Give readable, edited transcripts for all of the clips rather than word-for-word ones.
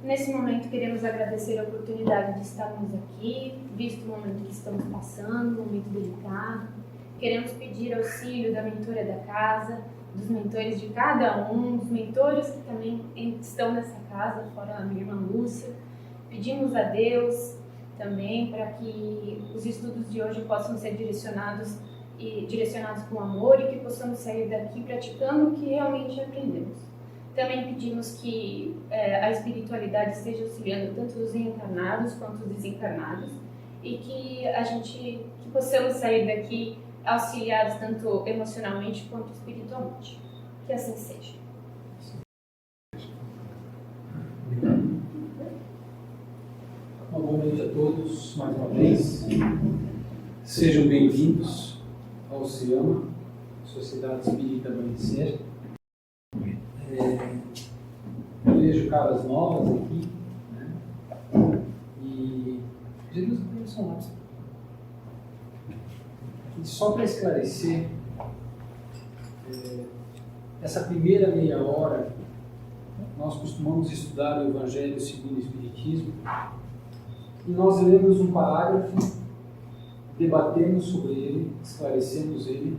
Nesse momento, queremos agradecer a oportunidade de estarmos aqui, visto o momento que estamos passando, um momento delicado. Queremos pedir auxílio da mentora da casa, dos mentores de cada um, dos mentores que também estão nessa casa, fora a minha irmã Lúcia. Pedimos a Deus também para que os estudos de hoje possam ser direcionados com amor e que possamos sair daqui praticando o que realmente aprendemos. Também pedimos que a espiritualidade esteja auxiliando tanto os reencarnados quanto os desencarnados e que possamos sair daqui auxiliados tanto emocionalmente quanto espiritualmente. Que assim seja. Uma boa noite a todos, mais uma vez. Sejam bem-vindos ao Oceama, Sociedade Espírita Amanhecer. Eu vejo caras novas aqui, né? E Jesus são lápis. E só para esclarecer, essa primeira meia hora, nós costumamos estudar o Evangelho segundo o Espiritismo, e nós lemos um parágrafo, debatemos sobre ele, esclarecemos ele,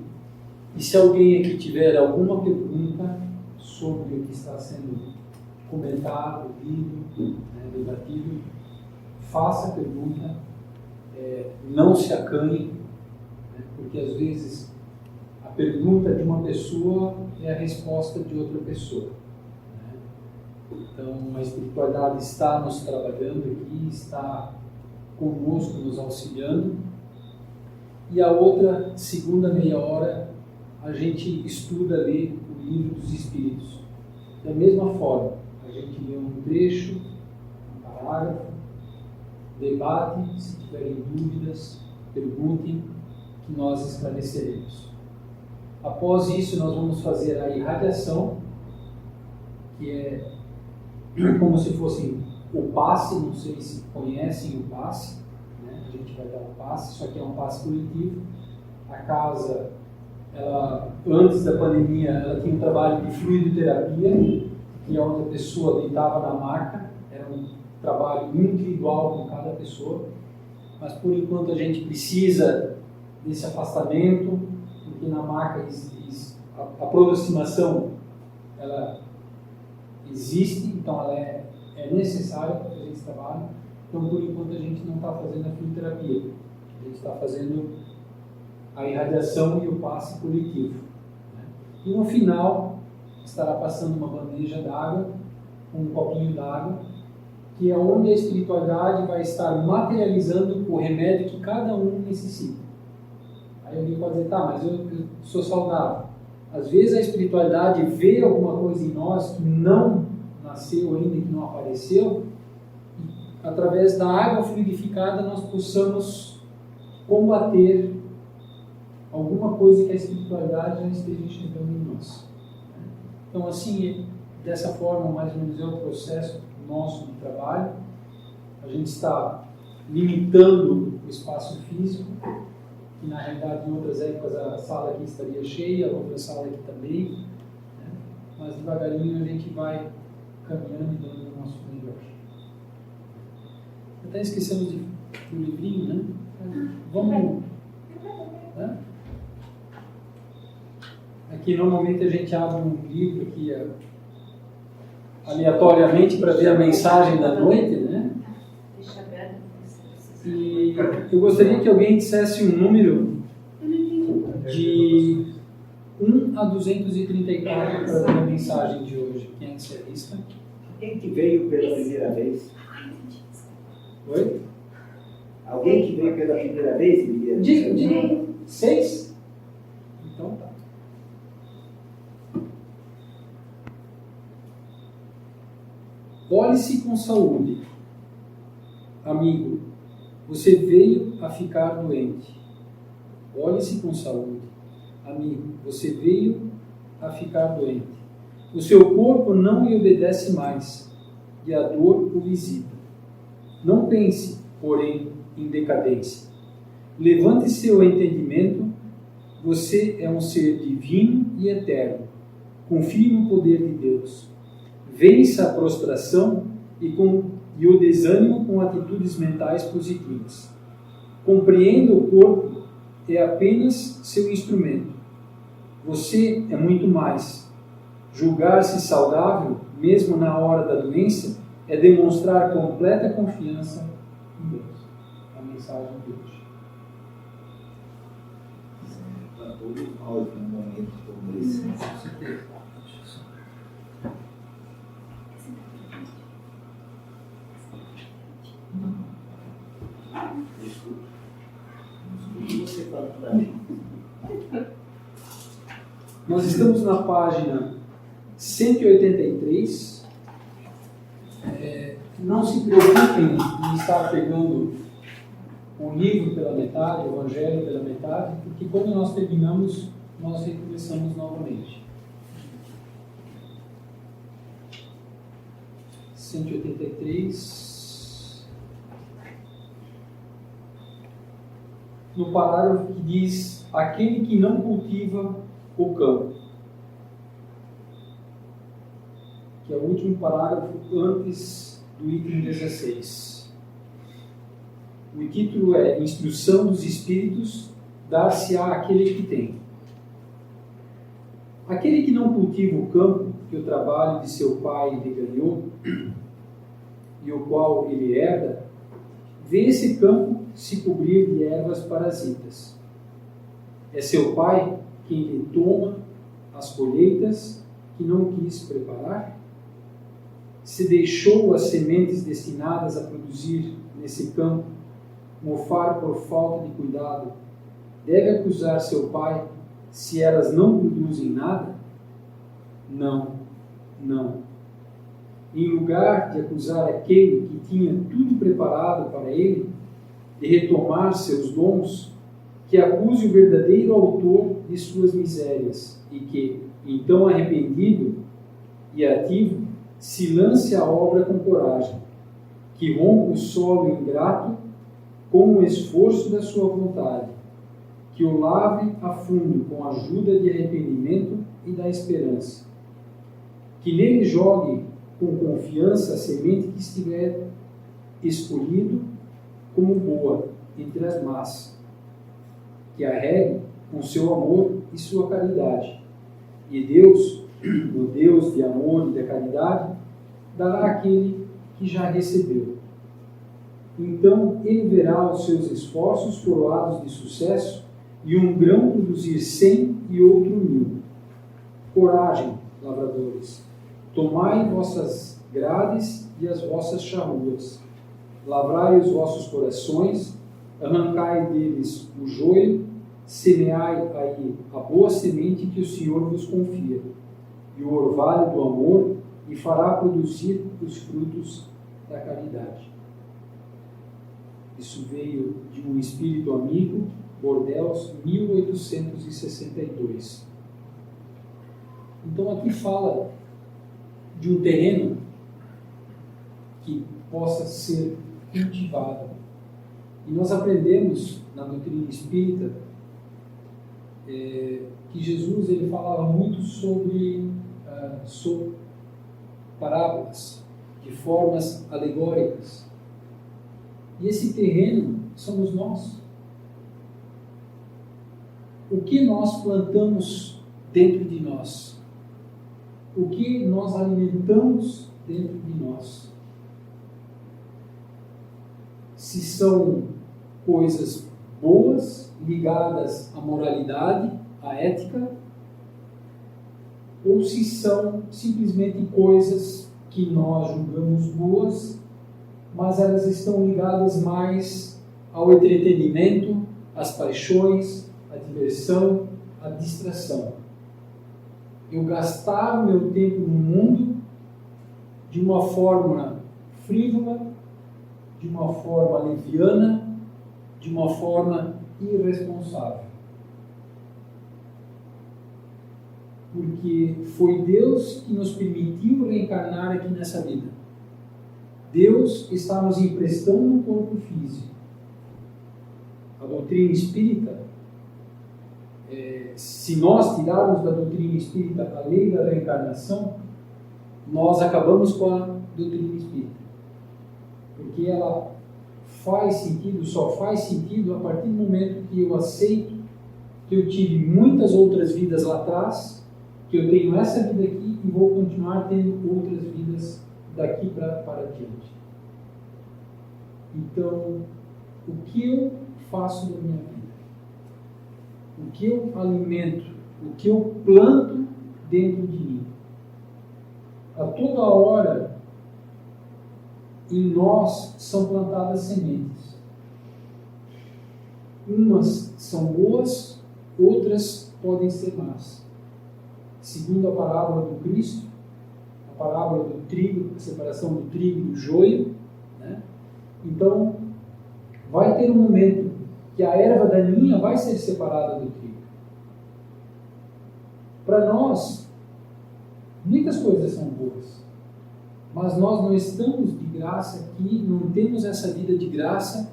e se alguém aqui tiver alguma pergunta sobre o que está sendo comentado, lido, debatido, faça a pergunta, não se acanhe, porque às vezes a pergunta de uma pessoa é a resposta de outra pessoa. Então, a espiritualidade está nos trabalhando aqui, está conosco, nos auxiliando. E a outra, segunda meia hora, a gente estuda, lê o Livro dos Espíritos. Da mesma forma, a gente lê um trecho, um parágrafo, debate, se tiverem dúvidas, perguntem, que nós esclareceremos. Após isso, nós vamos fazer a irradiação, que é como se fosse o passe, não sei se conhecem o passe, né? A gente vai dar o passe, isso aqui é um passe coletivo. A casa, ela, antes da pandemia, ela tinha um trabalho de fluidoterapia, que é onde a pessoa deitava na maca, era um trabalho individual com cada pessoa, mas por enquanto a gente precisa desse afastamento, porque na maca a aproximação, ela existe, então ela é necessária para fazer esse trabalho. Então, por enquanto, a gente não está fazendo a fluidoterapia, a gente está fazendo a irradiação e o passe coletivo. E no final, estará passando uma bandeja d'água, um copinho d'água, que é onde a espiritualidade vai estar materializando o remédio que cada um necessita. Aí alguém pode dizer, tá, mas eu sou saudável. Às vezes a espiritualidade vê alguma coisa em nós que não nasceu ainda, que não apareceu, e através da água fluidificada nós possamos combater alguma coisa que a espiritualidade já esteja enxergando em nós. Então, assim, dessa forma, mais ou menos é o processo nosso de trabalho. A gente está limitando o espaço físico, que na realidade em outras épocas a sala aqui estaria cheia, a outra sala aqui também, né? Mas devagarinho a gente vai caminhando e dando o nosso melhor. Até esquecemos do livrinho, né? Vamos... Né? Aqui normalmente a gente abre um livro aqui aleatoriamente para ver a mensagem da noite, né? E eu gostaria que alguém dissesse um número de 1 a 234 para ver a mensagem de hoje. Quem é que se arrisca? Alguém que veio pela primeira vez? Oi? Alguém que veio pela primeira vez? Diga. 6? Então tá. Olhe-se com saúde. Amigo, você veio a ficar doente. Olhe-se com saúde. Amigo, você veio a ficar doente. O seu corpo não lhe obedece mais, e a dor o visita. Não pense, porém, em decadência. Levante seu entendimento. Você é um ser divino e eterno. Confie no poder de Deus. Vença a prostração e o desânimo com atitudes mentais positivas. Compreenda o corpo é apenas seu instrumento. Você é muito mais. Julgar-se saudável, mesmo na hora da doença, é demonstrar completa confiança em Deus. A mensagem de hoje. Para todo áudio em um momento como esse. Com certeza. Desculpa. Você fala para mim. Nós estamos na página 183. Não se preocupem em estar pegando o livro pela metade, o Evangelho pela metade, porque quando nós terminamos, nós recomeçamos novamente. 183. No parágrafo que diz: aquele que não cultiva o campo, que é o último parágrafo antes do item 16. O título é Instrução dos Espíritos, dar-se-á àquele que tem. Aquele que não cultiva o campo que o trabalho de seu pai lhe ganhou, e o qual ele herda, vê esse campo se cobrir de ervas parasitas. É seu pai quem lhe toma as colheitas que não quis preparar? Se deixou as sementes destinadas a produzir nesse campo mofar por falta de cuidado, deve acusar seu pai se elas não produzem nada? Não, não. Em lugar de acusar aquele que tinha tudo preparado para ele, de retomar seus dons, que acuse o verdadeiro autor de suas misérias e que, então arrependido e ativo, se lance à obra com coragem, que rompa o solo ingrato com o esforço da sua vontade, que o lave a fundo com a ajuda de arrependimento e da esperança, que nele jogue com confiança a semente que estiver escolhido como boa entre as más, que a regue com seu amor e sua caridade. E Deus, o Deus de amor e de caridade, dará àquele que já recebeu. Então ele verá os seus esforços coroados de sucesso e um grão produzir 100 e outro 1000. Coragem, lavradores, tomai vossas grades e as vossas charruas, lavrai os vossos corações, arrancai deles o joio, semeai aí a boa semente que o Senhor vos confia, e o orvalho do amor, e fará produzir os frutos da caridade. Isso veio de um espírito amigo, Bordeaux, 1862. Então aqui fala de um terreno que possa ser cultivado. E nós aprendemos na doutrina espírita que Jesus ele falava muito sobre parábolas, de formas alegóricas. E esse terreno somos nós. O que nós plantamos dentro de nós? O que nós alimentamos dentro de nós? Se são coisas boas, ligadas à moralidade, à ética, ou se são simplesmente coisas que nós julgamos boas, mas elas estão ligadas mais ao entretenimento, às paixões, à diversão, à distração. Eu gastar o meu tempo no mundo de uma forma frívola, de uma forma leviana, de uma forma irresponsável. Porque foi Deus que nos permitiu reencarnar aqui nessa vida. Deus está nos emprestando um corpo físico. A doutrina espírita, se nós tirarmos da doutrina espírita a lei da reencarnação, nós acabamos com a doutrina espírita. porque ela faz sentido, só faz sentido a partir do momento que eu aceito que eu tive muitas outras vidas lá atrás, que eu tenho essa vida aqui e vou continuar tendo outras vidas daqui para diante. Então, o que eu faço da minha vida? O que eu alimento? O que eu planto dentro de mim? A toda hora, em nós são plantadas sementes. Umas são boas, outras podem ser más. Segundo a parábola do Cristo, a parábola do trigo, a separação do trigo e do joio, né? Então, vai ter um momento que a erva daninha vai ser separada do trigo. Para nós, muitas coisas são boas, mas nós não estamos de graça aqui, não temos essa vida de graça,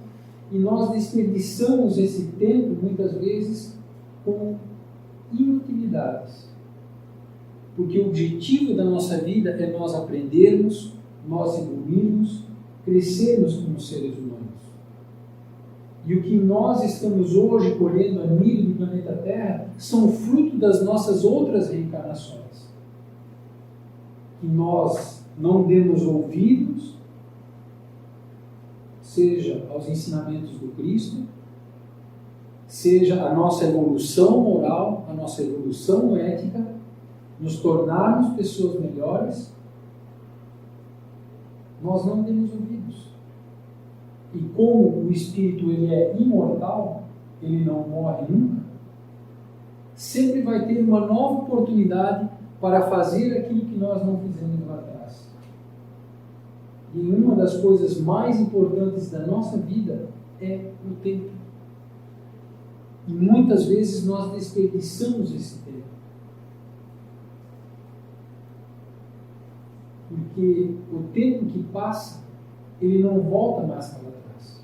e nós desperdiçamos esse tempo, muitas vezes, com inutilidades. Porque o objetivo da nossa vida é nós aprendermos, nós evoluirmos, crescermos como seres humanos. E o que nós estamos hoje colhendo a nível do planeta Terra são fruto das nossas outras reencarnações. Que nós não demos ouvidos, seja aos ensinamentos do Cristo, seja a nossa evolução moral, a nossa evolução ética, nos tornarmos pessoas melhores, nós não demos ouvidos. E como o espírito ele é imortal, ele não morre nunca, sempre vai ter uma nova oportunidade para fazer aquilo que nós não fizemos lá atrás. E uma das coisas mais importantes da nossa vida é o tempo. E muitas vezes nós desperdiçamos esse tempo. Porque o tempo que passa, ele não volta mais para trás.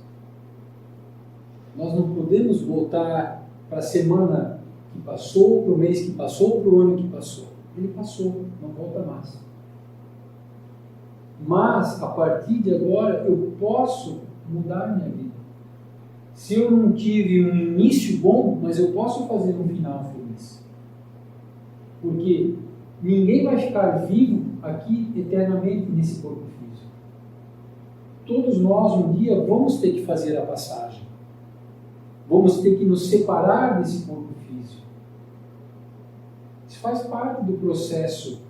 Nós não podemos voltar para a semana que passou, para o mês que passou, para o ano que passou. Ele passou, não volta mais. Mas, a partir de agora, eu posso mudar minha vida. Se eu não tive um início bom, mas eu posso fazer um final feliz. Porque ninguém vai ficar vivo aqui eternamente nesse corpo físico. Todos nós um dia vamos ter que fazer a passagem. Vamos ter que nos separar desse corpo físico. Isso faz parte do processo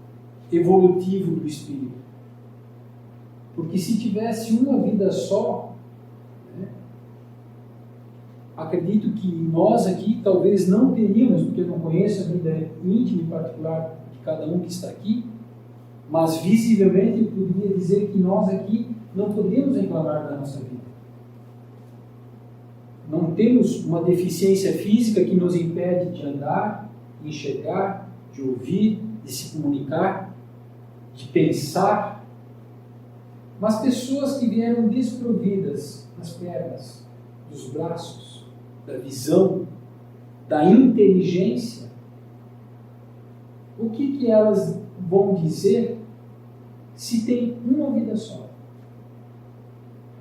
evolutivo do espírito. Porque se tivesse uma vida só, né, acredito que nós aqui talvez não teríamos, porque eu não conheço a vida íntima e particular de cada um que está aqui, mas visivelmente eu poderia dizer que nós aqui não poderíamos reclamar da nossa vida. Não temos uma deficiência física que nos impede de andar, de enxergar, de ouvir, de se comunicar, de pensar. Mas pessoas que vieram desprovidas das pernas, dos braços, da visão, da inteligência, o que elas vão dizer se tem uma vida só?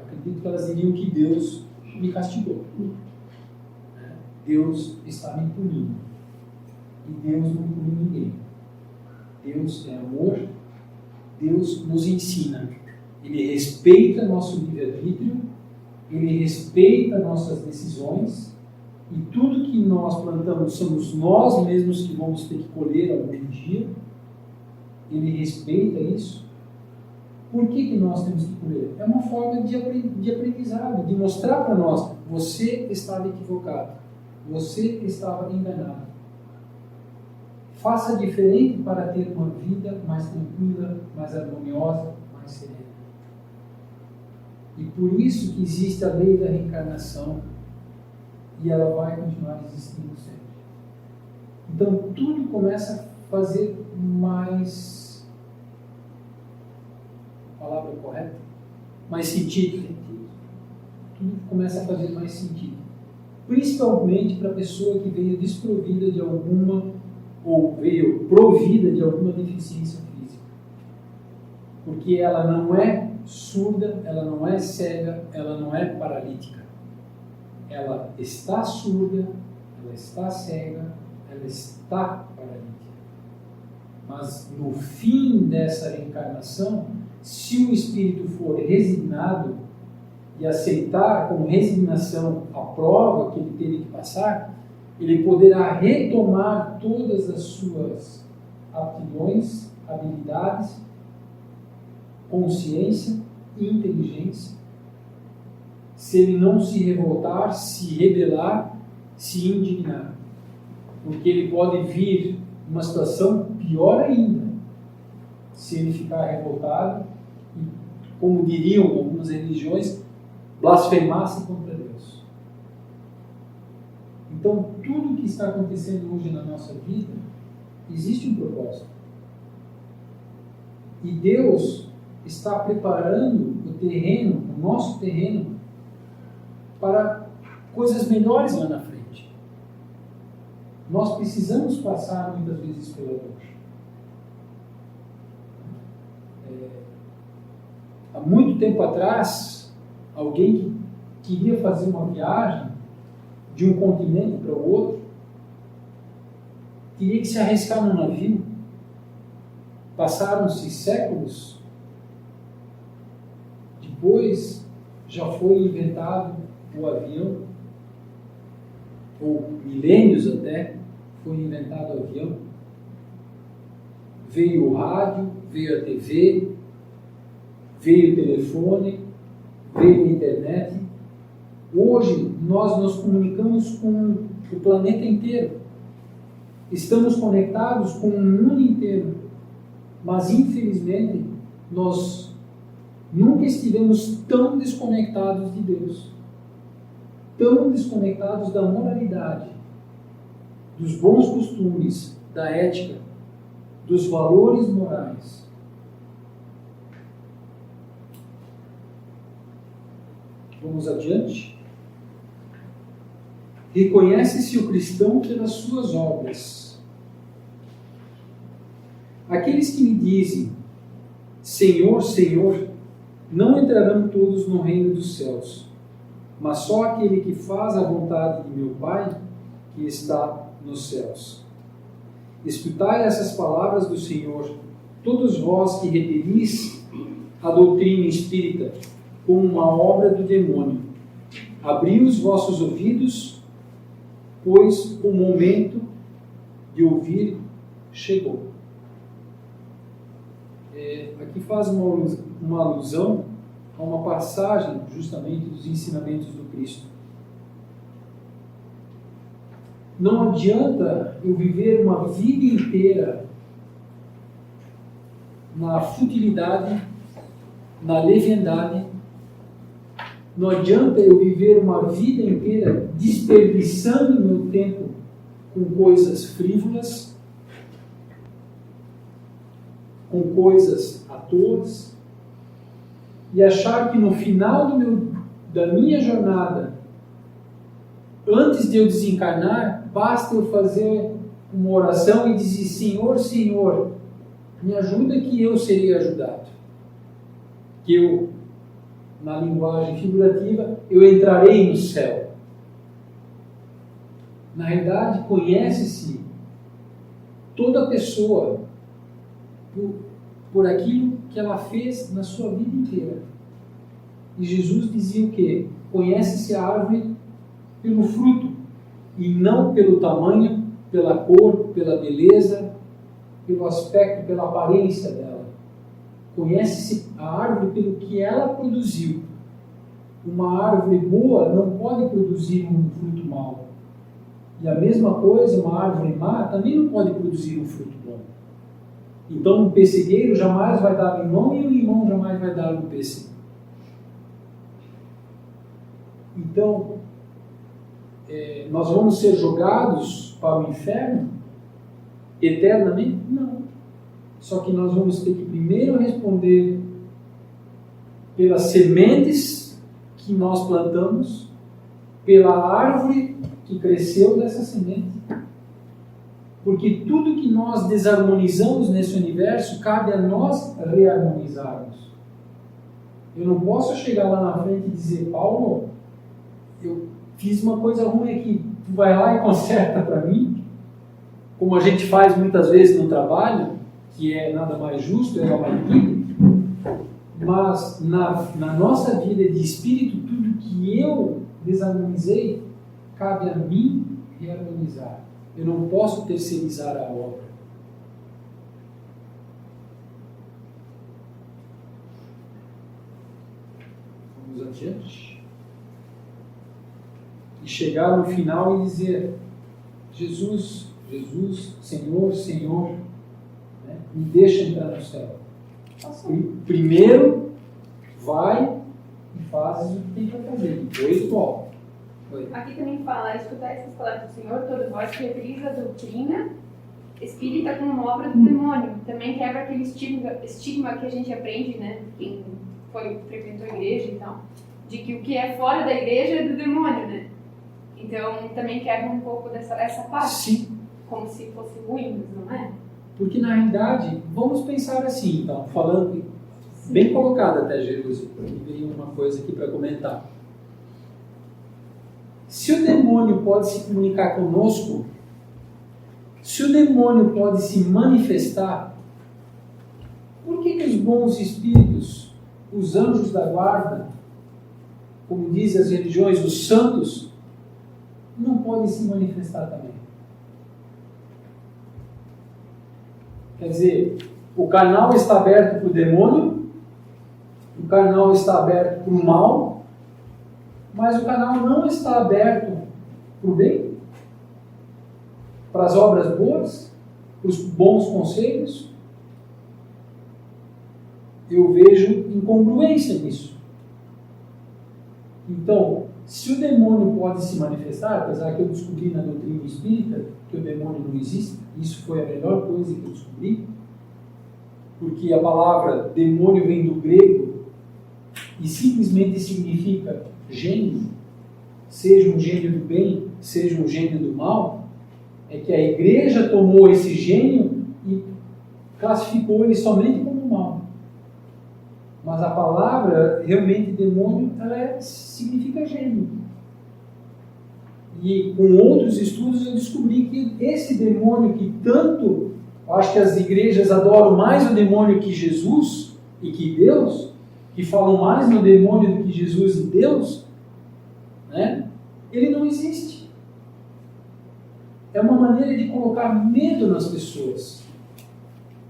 Acredito que elas diriam que Deus me castigou. Deus está me punindo. E Deus não pune ninguém. Deus é amor. Deus nos ensina. Ele respeita nosso livre-arbítrio. Ele respeita nossas decisões. E tudo que nós plantamos somos nós mesmos que vamos ter que colher algum dia. Ele respeita isso. Por que nós temos que colher? É uma forma de aprendizado, de mostrar para nós: você estava equivocado, você estava enganado. Faça diferente para ter uma vida mais tranquila, mais harmoniosa, mais serena. E por isso que existe a lei da reencarnação, e ela vai continuar existindo sempre. Então tudo começa a fazer mais... palavra correta? Mais sentido. Tudo começa a fazer mais sentido. Principalmente para a pessoa que veio desprovida de alguma, ou veio provida de alguma deficiência física. Porque ela não é surda, ela não é cega, ela não é paralítica. Ela está surda, ela está cega, ela está paralítica. Mas no fim dessa reencarnação, se o espírito for resignado e aceitar com resignação a prova que ele teve que passar, ele poderá retomar todas as suas aptidões, habilidades, consciência e inteligência, se ele não se revoltar, se rebelar, se indignar. Porque ele pode vir numa situação pior ainda, se ele ficar revoltado e, como diriam algumas religiões, blasfemasse contra Deus. Então, tudo que está acontecendo hoje na nossa vida, existe um propósito. E Deus está preparando o terreno, o nosso terreno, para coisas melhores lá na frente. Nós precisamos passar muitas vezes pela dor. Há muito tempo atrás, alguém que queria fazer uma viagem de um continente para o outro, teria que se arriscar num navio. Passaram-se séculos, depois já foi inventado o avião, ou milênios até, foi inventado o avião. Veio o rádio, veio a TV, veio o telefone, veio a internet. Hoje nós nos comunicamos com o planeta inteiro. Estamos conectados com o mundo inteiro. Mas infelizmente nós nunca estivemos tão desconectados de Deus, tão desconectados da moralidade, dos bons costumes, da ética, dos valores morais. Vamos adiante. Reconhece-se o cristão pelas suas obras. Aqueles que me dizem, Senhor, Senhor, não entrarão todos no reino dos céus, mas só aquele que faz a vontade de meu Pai, que está nos céus. Escutai essas palavras do Senhor, todos vós que repelis a doutrina espírita como uma obra do demônio. Abri os vossos ouvidos, pois o momento de ouvir chegou. Aqui faz uma alusão a uma passagem justamente dos ensinamentos do Cristo. Não adianta eu viver uma vida inteira na futilidade, na leviandade. Não adianta eu viver uma vida inteira desperdiçando meu tempo com coisas frívolas, com coisas à toa, e achar que no final da minha jornada, antes de eu desencarnar, basta eu fazer uma oração e dizer, Senhor, Senhor, me ajuda que eu serei ajudado. Que eu, na linguagem figurativa, eu entrarei no céu. Na realidade, conhece-se toda pessoa por aquilo que ela fez na sua vida inteira. E Jesus dizia o quê? Conhece-se a árvore pelo fruto, e não pelo tamanho, pela cor, pela beleza, pelo aspecto, pela aparência dela. Conhece-se a árvore pelo que ela produziu. Uma árvore boa não pode produzir um fruto mau. E a mesma coisa, uma árvore má também não pode produzir um fruto bom. Então, um pessegueiro jamais vai dar limão e um limão jamais vai dar um pêssego. Então, nós vamos ser jogados para o inferno eternamente? Não. Só que nós vamos ter que primeiro responder pelas sementes que nós plantamos, pela árvore que cresceu dessa semente. Porque tudo que nós desarmonizamos nesse universo, cabe a nós reharmonizarmos. Eu não posso chegar lá na frente e dizer, Paulo, eu fiz uma coisa ruim aqui, tu vai lá e conserta para mim, como a gente faz muitas vezes no trabalho, que é nada mais justo, é uma equipe, mas na nossa vida de espírito, tudo que eu desarmonizei, cabe a mim reorganizar. Eu não posso terceirizar a obra. Vamos adiante. E chegar no final e dizer, Jesus, Jesus, Senhor, Senhor, né? Me deixa entrar no céu. Primeiro, vai e fazes o que tem para fazer. Depois volta. Aqui também fala, escutar essas palavras do Senhor, todos vós que repris a doutrina espírita como obra do demônio. Também quebra aquele estigma que a gente aprende, né? Quem frequentou a igreja e tal, de que o que é fora da igreja é do demônio, né? Então também quebra um pouco essa parte. Sim. Como se fosse ruim, não é? Porque na realidade, vamos pensar assim, então, falando, bem colocado até, Jerusalém, porque veio uma coisa aqui para comentar. Se o demônio pode se comunicar conosco, se o demônio pode se manifestar, por que os bons espíritos, os anjos da guarda, como dizem as religiões, os santos, não podem se manifestar também? Quer dizer, o canal está aberto para o demônio, o canal está aberto para o mal, mas o canal não está aberto para o bem, para as obras boas, para os bons conselhos. Eu vejo incongruência nisso. Então, se o demônio pode se manifestar, apesar que eu descobri na doutrina espírita que o demônio não existe, isso foi a melhor coisa que eu descobri, porque a palavra demônio vem do grego e simplesmente significa gênio, seja um gênio do bem, seja um gênio do mal. É que a igreja tomou esse gênio e classificou ele somente como mal. Mas a palavra, realmente, demônio, ela significa gênio. E com outros estudos eu descobri que esse demônio que tanto, eu acho que as igrejas adoram mais o demônio que Jesus e que Deus, que falam mais no demônio do que Jesus e Deus, né? Ele não existe. É uma maneira de colocar medo nas pessoas,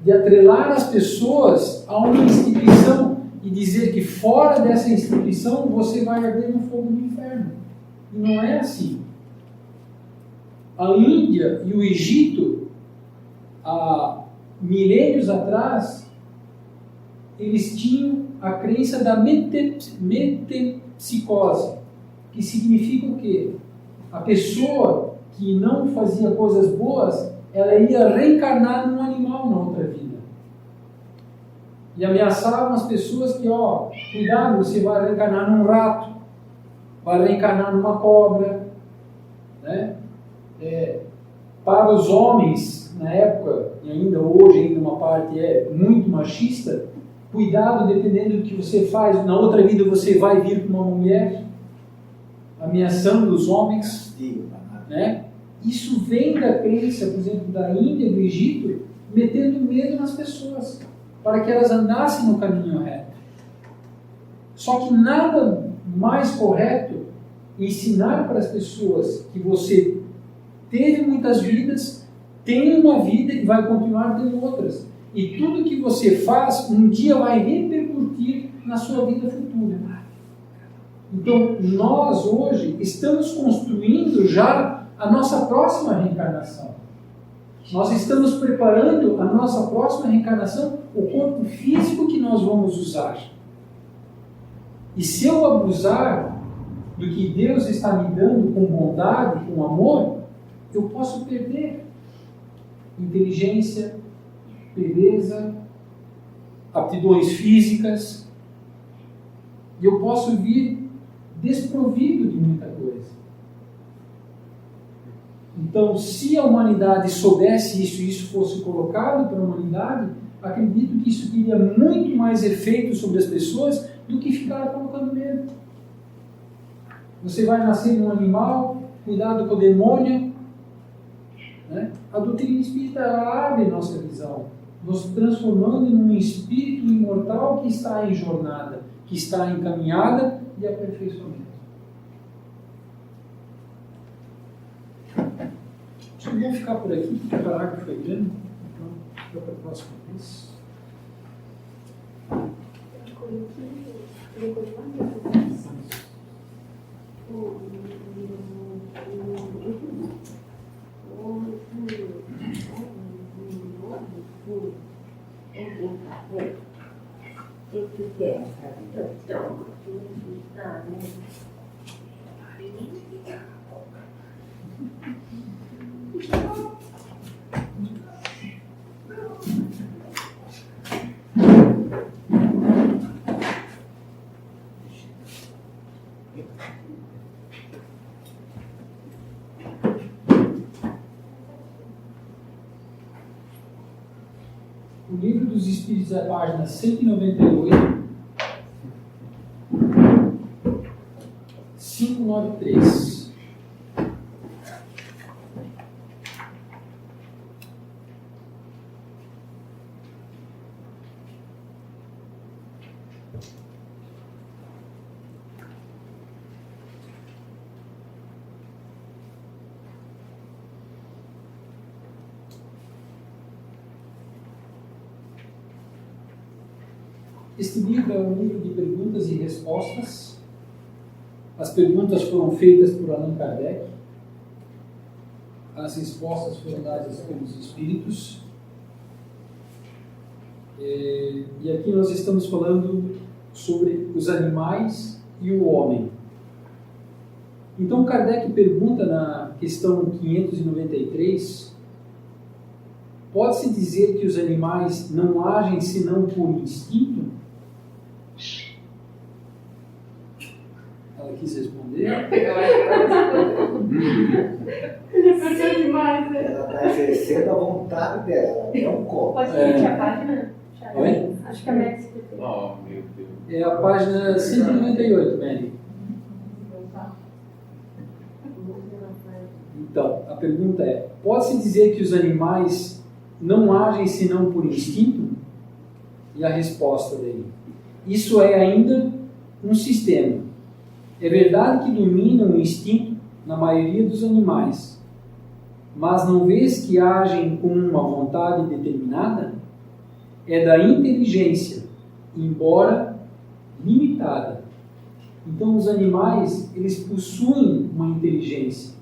de atrelar as pessoas a uma instituição e dizer que fora dessa instituição você vai arder no fogo do inferno. E não é assim. A Índia e o Egito, há milênios atrás, eles tinham a crença da metempsicose, que significa o quê? A pessoa que não fazia coisas boas, ela ia reencarnar num animal na outra vida. E ameaçavam as pessoas que, cuidado, você vai reencarnar num rato, vai reencarnar numa cobra, né? Para os homens, na época, e ainda hoje, ainda uma parte é muito machista, cuidado, dependendo do que você faz, na outra vida você vai vir com uma mulher, ameaçando os homens, né? Isso vem da crença, por exemplo, da Índia e do Egito, metendo medo nas pessoas, para que elas andassem no caminho reto. Só que nada mais correto ensinar para as pessoas que você teve muitas vidas, tem uma vida e vai continuar tendo outras. E tudo que você faz, um dia vai repercutir na sua vida futura. Então, nós hoje estamos construindo já a nossa próxima reencarnação. Nós estamos preparando a nossa próxima reencarnação, o corpo físico que nós vamos usar. E se eu abusar do que Deus está me dando com bondade, com amor, eu posso perder inteligência, beleza, aptidões físicas, e eu posso vir desprovido de muita coisa. Então, se a humanidade soubesse isso e isso fosse colocado para a humanidade, acredito que isso teria muito mais efeito sobre as pessoas do que ficar colocando medo. Você vai nascer num animal, cuidado com o demônio. Né? A doutrina espírita abre nossa visão, nos transformando num espírito imortal que está em jornada, que está em caminhada de aperfeiçoamento. Acho que vou ficar por aqui, porque o parágrafo foi grande, então fica para a próxima vez. O Livro dos Espíritos, a página 198, 593. Este livro é um livro de perguntas e respostas. As perguntas foram feitas por Allan Kardec. As respostas foram dadas pelos Espíritos. E aqui nós estamos falando sobre os animais e o homem. Então Kardec pergunta na questão 593: pode-se dizer que os animais não agem senão por instinto? Ela quis responder. Ela está exercendo a vontade dela, não como. Pode repetir a página? Oi? Acho que a Max escreveu. Oh, meu Deus. É a página 198, Mary. Então, a pergunta é: pode-se dizer que os animais não agem senão por instinto? E a resposta dele: isso é ainda um sistema. É verdade que dominam o instinto na maioria dos animais, mas não vês que agem com uma vontade determinada? É da inteligência, embora limitada. Então os animais, eles possuem uma inteligência.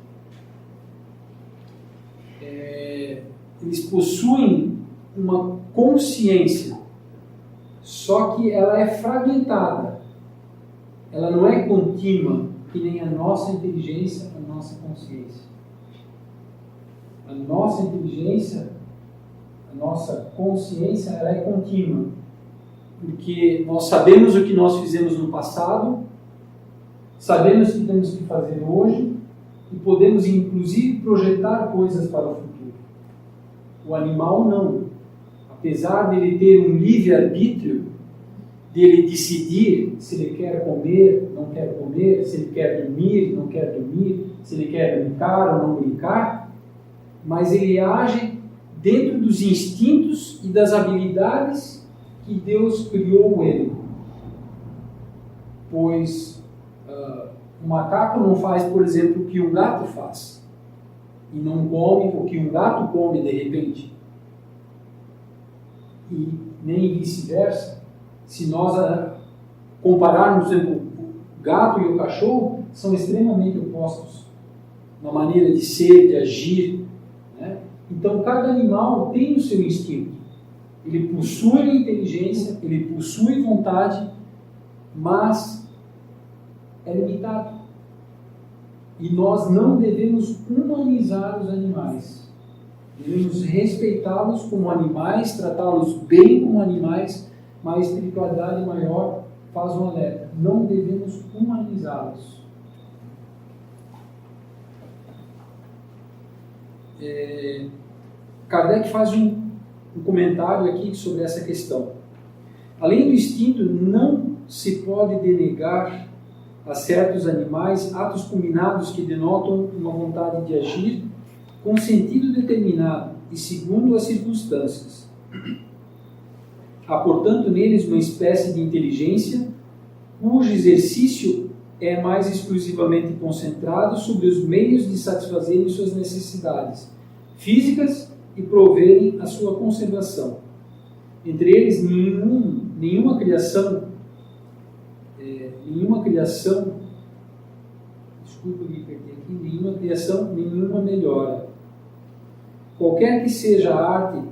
Eles possuem uma consciência, só que ela é fragmentada. Ela não é contínua, que nem a nossa inteligência, a nossa consciência. A nossa inteligência, a nossa consciência, ela é contínua. Porque nós sabemos o que nós fizemos no passado, sabemos o que temos que fazer hoje e podemos, inclusive, projetar coisas para o futuro. O animal não. Apesar de ele ter um livre-arbítrio, dele decidir se ele quer comer, não quer comer, se ele quer dormir, não quer dormir, se ele quer brincar ou não brincar, mas ele age dentro dos instintos e das habilidades que Deus criou ele. Pois um macaco não faz, por exemplo, o que um gato faz, e não come o que um gato come de repente, e nem vice-versa. Se nós compararmos, por exemplo, o gato e o cachorro, são extremamente opostos na maneira de ser, de agir, né? Então, cada animal tem o seu instinto. Ele possui inteligência, ele possui vontade, mas é limitado. E nós não devemos humanizar os animais. Devemos respeitá-los como animais, tratá-los bem como animais, mas a espiritualidade maior faz um alerta: não devemos humanizá-los. Kardec faz um comentário aqui sobre essa questão. Além do instinto, não se pode denegar a certos animais atos combinados que denotam uma vontade de agir com sentido determinado e segundo as circunstâncias. Há, portanto, neles uma espécie de inteligência cujo exercício é mais exclusivamente concentrado sobre os meios de satisfazerem suas necessidades físicas e proverem a sua conservação. Entre eles, nenhuma criação, nenhuma melhora. Qualquer que seja a arte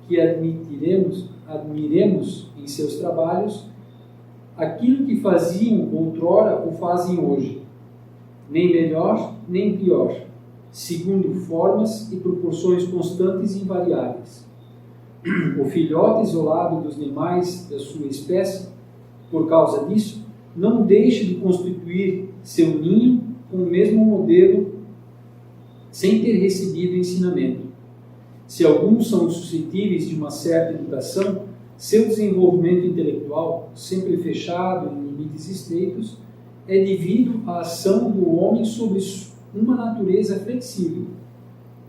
que admiremos em seus trabalhos, aquilo que faziam outrora o fazem hoje, nem melhor nem pior, segundo formas e proporções constantes e invariáveis. O filhote isolado dos demais da sua espécie, por causa disso, não deixa de constituir seu ninho com o mesmo modelo sem ter recebido ensinamento. Se alguns são suscetíveis de uma certa educação, seu desenvolvimento intelectual, sempre fechado em limites estreitos, é devido à ação do homem sobre uma natureza flexível,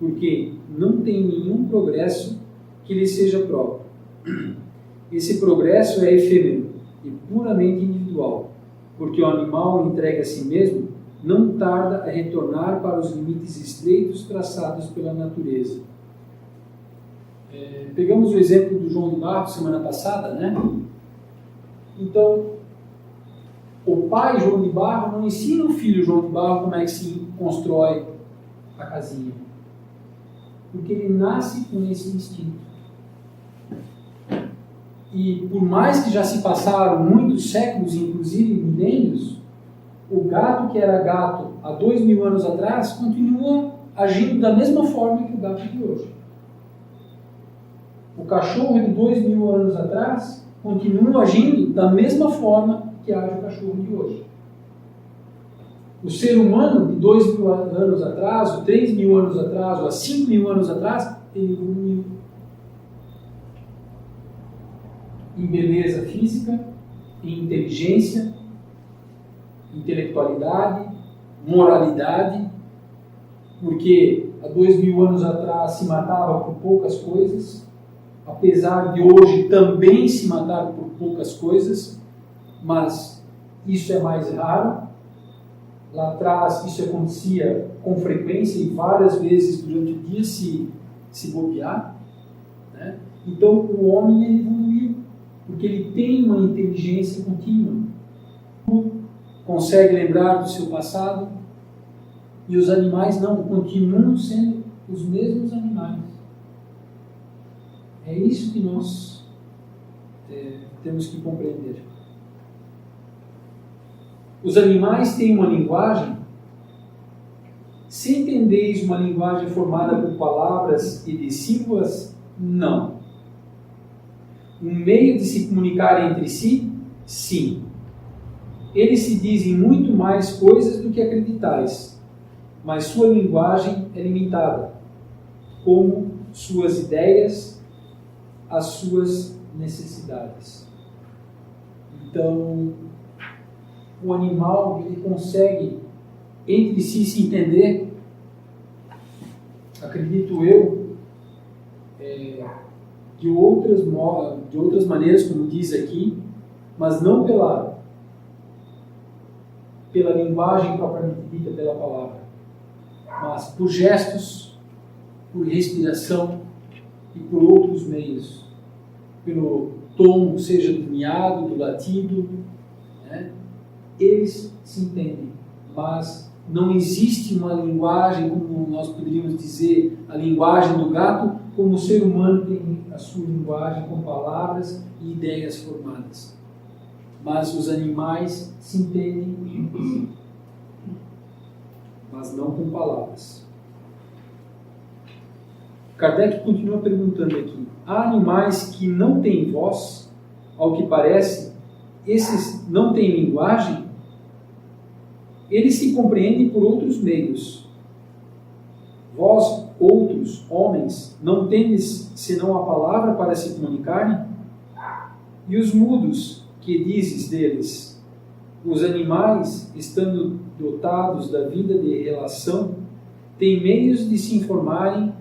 porque não tem nenhum progresso que lhe seja próprio. Esse progresso é efêmero e puramente individual, porque o animal entregue a si mesmo não tarda a retornar para os limites estreitos traçados pela natureza. Pegamos o exemplo do João de Barro semana passada, né? Então, o pai João de Barro não ensina o filho João de Barro como é que se constrói a casinha, porque ele nasce com esse instinto. E por mais que já se passaram muitos séculos, inclusive milênios, o gato que era gato há 2000 anos atrás continua agindo da mesma forma que o gato de hoje. O cachorro de 2000 anos atrás continua agindo da mesma forma que age o cachorro de hoje. O ser humano de 2000 anos atrás, ou 3000 anos atrás, ou há 5000 anos atrás, ele evoluiu em beleza física, em inteligência, intelectualidade, moralidade, porque há 2000 anos atrás se matava por poucas coisas, apesar de hoje também se matar por poucas coisas, mas isso é mais raro. Lá atrás isso acontecia com frequência e várias vezes durante o dia se bobear, né? Então o homem ele evoluiu, porque ele tem uma inteligência contínua, consegue lembrar do seu passado, e os animais não, continuam sendo os mesmos animais. É isso que nós temos que compreender. Os animais têm uma linguagem. Se entendeis uma linguagem formada por palavras e de sílabas, não. Um meio de se comunicar entre si, sim. Eles se dizem muito mais coisas do que acreditais, mas sua linguagem é limitada, como suas ideias, as suas necessidades. Então, o animal ele consegue entre si se entender, acredito eu, de outras maneiras, como diz aqui, mas não pela linguagem propriamente dita, pela palavra, mas por gestos, por respiração e por outros meios, pelo tom, seja do miado, do latido, né? Eles se entendem, mas não existe uma linguagem, como nós poderíamos dizer, a linguagem do gato, como o ser humano tem a sua linguagem com palavras e ideias formadas. Mas os animais se entendem, mas não com palavras. Kardec continua perguntando aqui: há animais que não têm voz? Ao que parece, esses não têm linguagem? Eles se compreendem por outros meios. Vós, outros homens, não tendes senão a palavra para se comunicarem? E os mudos, que dizes deles? Os animais, estando dotados da vida de relação, têm meios de se informarem,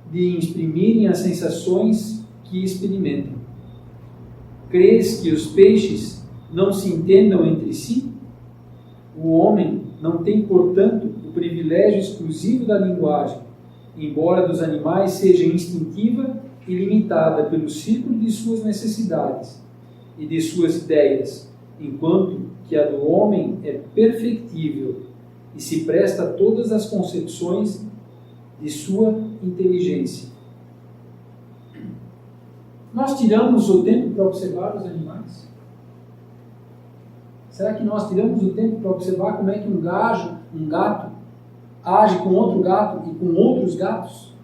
de exprimirem as sensações que experimentam. Crês que os peixes não se entendam entre si? O homem não tem, portanto, o privilégio exclusivo da linguagem, embora dos animais seja instintiva e limitada pelo círculo de suas necessidades e de suas ideias, enquanto que a do homem é perfectível e se presta a todas as concepções de sua inteligência. Nós tiramos o tempo para observar os animais? Será que nós tiramos o tempo para observar como é que um gato, age com outro gato e com outros gatos?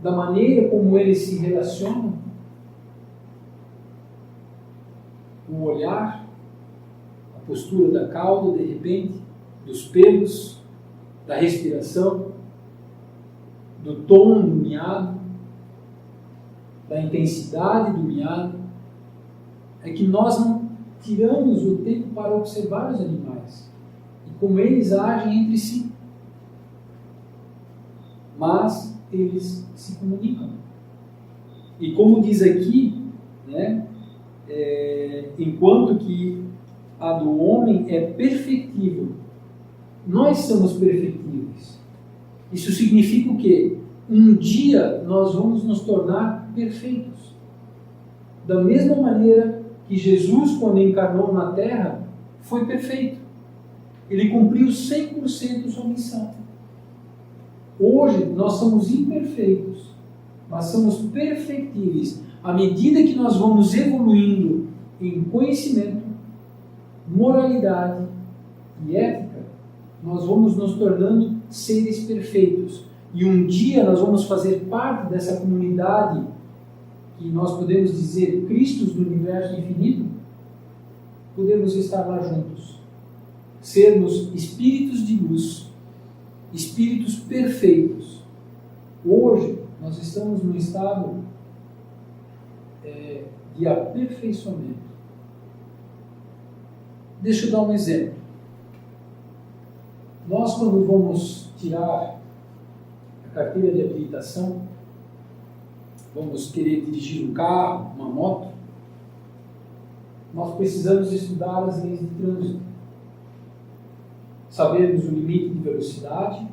Da maneira como eles se relacionam? O olhar, a postura da cauda, de repente, dos pelos, da respiração, do tom do miado, da intensidade do miado, é que nós não tiramos o tempo para observar os animais e como eles agem entre si. Mas eles se comunicam. E como diz aqui, né, enquanto que a do homem é perfectível, nós somos perfectíveis. Isso significa o quê? Um dia nós vamos nos tornar perfeitos. Da mesma maneira que Jesus, quando encarnou na Terra, foi perfeito. Ele cumpriu 100% sua missão. Hoje nós somos imperfeitos, mas somos perfectíveis. À medida que nós vamos evoluindo em conhecimento, moralidade e ética, nós vamos nos tornando seres perfeitos. E um dia nós vamos fazer parte dessa comunidade que nós podemos dizer Cristos do universo infinito. Podemos estar lá juntos, sermos espíritos de luz, espíritos perfeitos. Hoje nós estamos num estado de aperfeiçoamento. Deixa eu dar um exemplo. Nós, quando vamos tirar a carteira de habilitação, vamos querer dirigir um carro, uma moto, nós precisamos estudar as leis de trânsito, sabermos o limite de velocidade,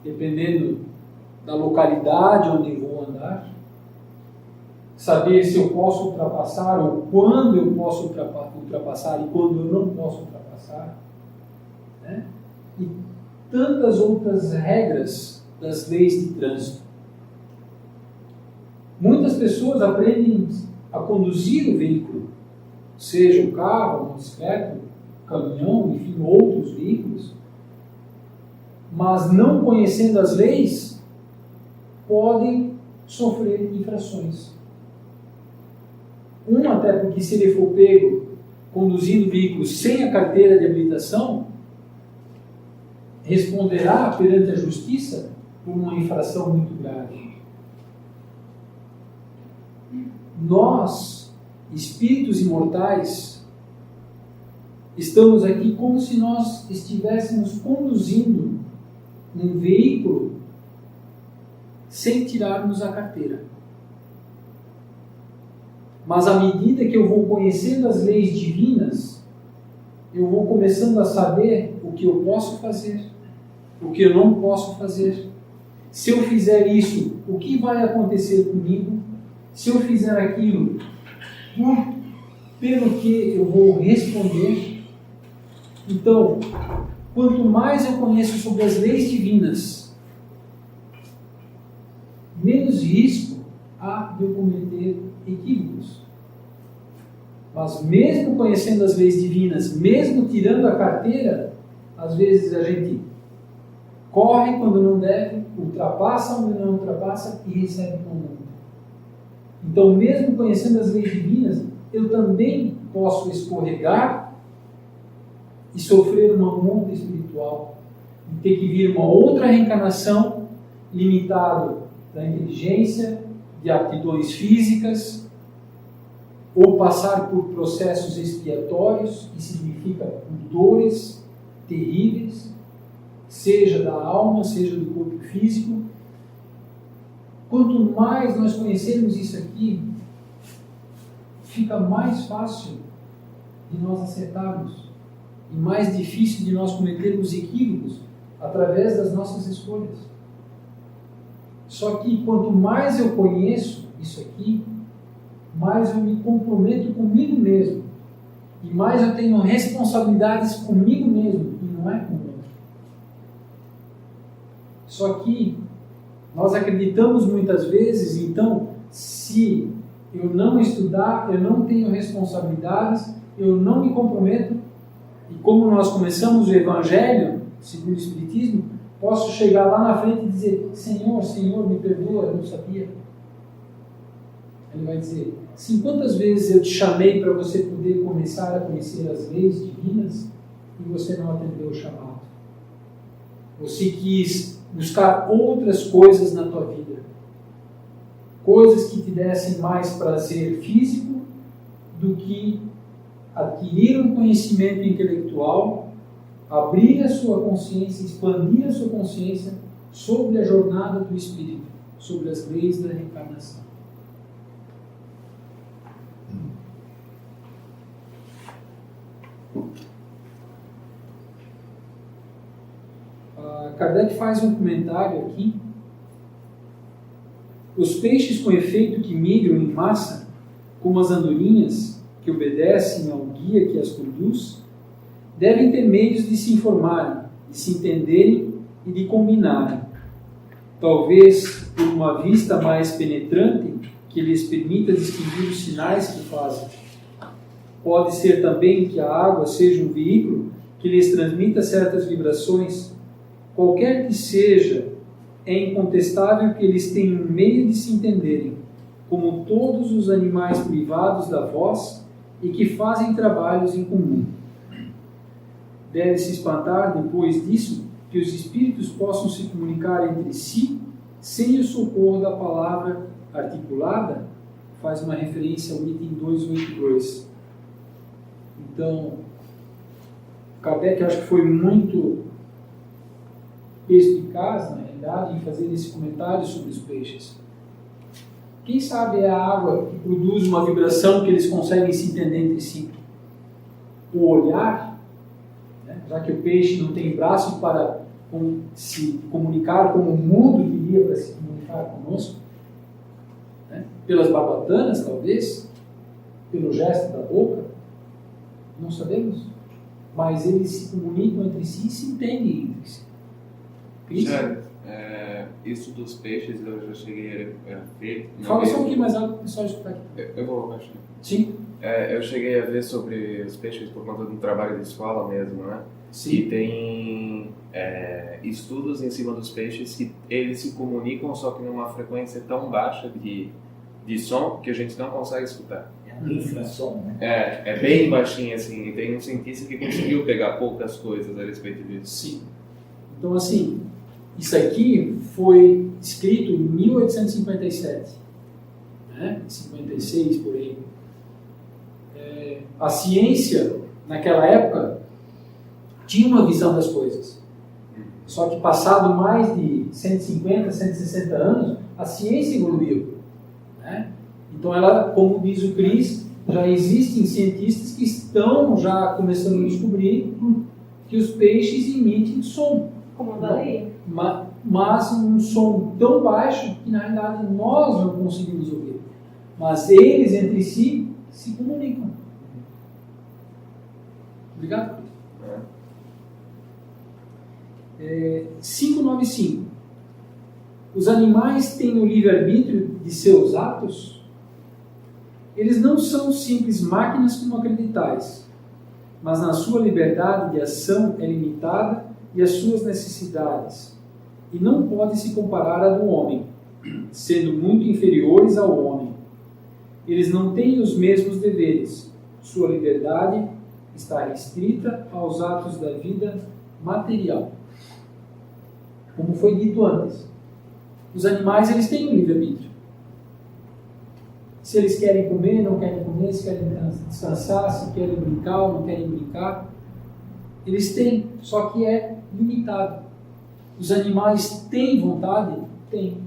dependendo da localidade onde vou andar, saber se eu posso ultrapassar ou quando eu posso ultrapassar e quando eu não posso ultrapassar, né? E tantas outras regras das leis de trânsito. Muitas pessoas aprendem a conduzir o veículo, seja o carro, a motocicleta, o caminhão, enfim, outros veículos, mas não conhecendo as leis, podem sofrer infrações. Até porque se ele for pego conduzindo veículos sem a carteira de habilitação, responderá perante a justiça por uma infração muito grave. Nós, espíritos imortais, estamos aqui como se nós estivéssemos conduzindo um veículo sem tirarmos a carteira. Mas à medida que eu vou conhecendo as leis divinas, eu vou começando a saber o que eu posso fazer, o que eu não posso fazer. Se eu fizer isso, o que vai acontecer comigo? Se eu fizer aquilo, pelo que eu vou responder? Então, quanto mais eu conheço sobre as leis divinas, menos risco há de eu cometer equívocos. Mas mesmo conhecendo as leis divinas, mesmo tirando a carteira, às vezes a gente corre quando não deve, ultrapassa onde não ultrapassa e recebe com multa. Então, mesmo conhecendo as leis divinas, eu também posso escorregar e sofrer uma multa espiritual, e ter que vir uma outra reencarnação limitado da inteligência, de aptidões físicas, ou passar por processos expiatórios, que significa por dores terríveis, seja da alma, seja do corpo físico. Quanto mais nós conhecermos isso aqui, fica mais fácil de nós acertarmos e mais difícil de nós cometermos equívocos através das nossas escolhas. Só que quanto mais eu conheço isso aqui, mais eu me comprometo comigo mesmo e mais eu tenho responsabilidades comigo mesmo e não é com o outro. Só que nós acreditamos muitas vezes, então, se eu não estudar, eu não tenho responsabilidades, eu não me comprometo, e como nós começamos o Evangelho, segundo o Espiritismo, posso chegar lá na frente e dizer: Senhor, Senhor, me perdoa, eu não sabia. Ele vai dizer: sim, quantas vezes eu te chamei para você poder começar a conhecer as leis divinas e você não atendeu o chamado? Você quis buscar outras coisas na tua vida, coisas que te dessem mais prazer físico do que adquirir um conhecimento intelectual, abrir a sua consciência, expandir a sua consciência sobre a jornada do Espírito, sobre as leis da reencarnação. Kardec faz um comentário aqui. Os peixes com efeito que migram em massa, como as andorinhas que obedecem ao guia que as conduz, devem ter meios de se informarem, de se entenderem e de combinarem. Talvez por uma vista mais penetrante que lhes permita distinguir os sinais que fazem. Pode ser também que a água seja um veículo que lhes transmita certas vibrações. Qualquer que seja, é incontestável que eles têm um meio de se entenderem, como todos os animais privados da voz e que fazem trabalhos em comum. Deve-se espantar, depois disso, que os espíritos possam se comunicar entre si sem o socorro da palavra articulada. Faz uma referência ao item 282. Então, Kardec acho que foi muito perspicaz, na realidade, em fazer esse comentário sobre os peixes. Quem sabe é a água que produz uma vibração que eles conseguem se entender entre si. O olhar, né? Já que o peixe não tem braço para se comunicar como o mudo teria para se comunicar conosco, né? Pelas barbatanas, talvez, pelo gesto da boca, não sabemos, mas eles se comunicam entre si e se entendem entre si. Sério, isso dos peixes eu já cheguei a ver. Fala só um pouquinho mais alto, pessoal escutar aqui. Eu vou baixar. Sim. Eu cheguei a ver sobre os peixes por conta de um trabalho de escola mesmo, né? Sim. E tem estudos em cima dos peixes que eles se comunicam, só que numa frequência tão baixa de som que a gente não consegue escutar. É um infrasom, né? É bem baixinho assim, e tem um cientista que conseguiu pegar poucas coisas a respeito disso. Sim. Então, assim, isso aqui foi escrito em 1857, né? 56 por aí. A ciência, naquela época, tinha uma visão das coisas. Só que passado mais de 150, 160 anos, a ciência evoluiu, né? Então, ela, como diz o Cris, já existem cientistas que estão já começando a descobrir que os peixes emitem som. Como a baleia. Mas um som tão baixo que, na realidade, nós não conseguimos ouvir. Mas eles, entre si, se comunicam. Obrigado. 595. Os animais têm o livre-arbítrio de seus atos? Eles não são simples máquinas como acreditais, mas na sua liberdade de ação é limitada e as suas necessidades, e não pode se comparar à do homem, sendo muito inferiores ao homem. Eles não têm os mesmos deveres. Sua liberdade está restrita aos atos da vida material. Como foi dito antes, os animais eles têm um livre-arbítrio. se eles querem comer, não querem comer, se querem descansar, se querem brincar ou não querem brincar. Eles têm, só que é limitado. Os animais têm vontade? Têm.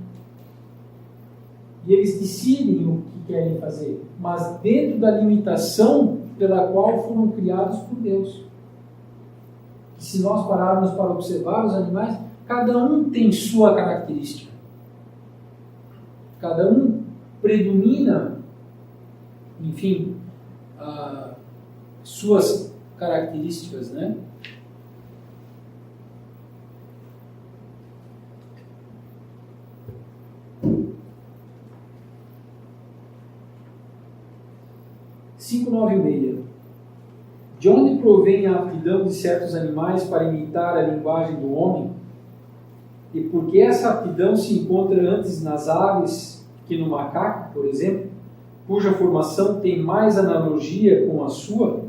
E eles decidem o que querem fazer, mas dentro da limitação pela qual foram criados por Deus. E se nós pararmos para observar os animais, cada um tem sua característica. Cada um predomina, enfim, suas características, né? De onde provém a aptidão de certos animais para imitar a linguagem do homem? E por que essa aptidão se encontra antes nas aves que no macaco, por exemplo, cuja formação tem mais analogia com a sua?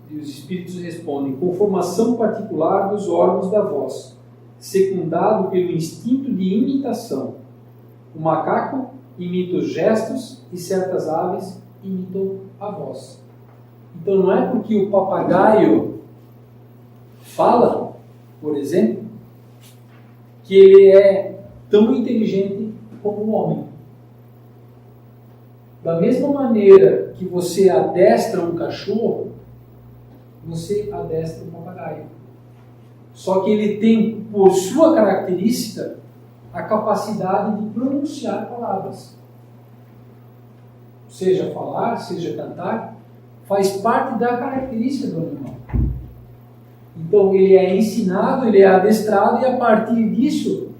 E os espíritos respondem: com formação particular dos órgãos da voz, secundado pelo instinto de imitação. O macaco imita os gestos e certas aves imitam a voz. Então não é porque o papagaio fala, por exemplo, que ele é tão inteligente como o homem. Da mesma maneira que você adestra um cachorro, você adestra um papagaio. Só que ele tem, por sua característica, a capacidade de pronunciar palavras. Seja falar, seja cantar, faz parte da característica do animal. Então ele é ensinado, ele é adestrado, e a partir disso,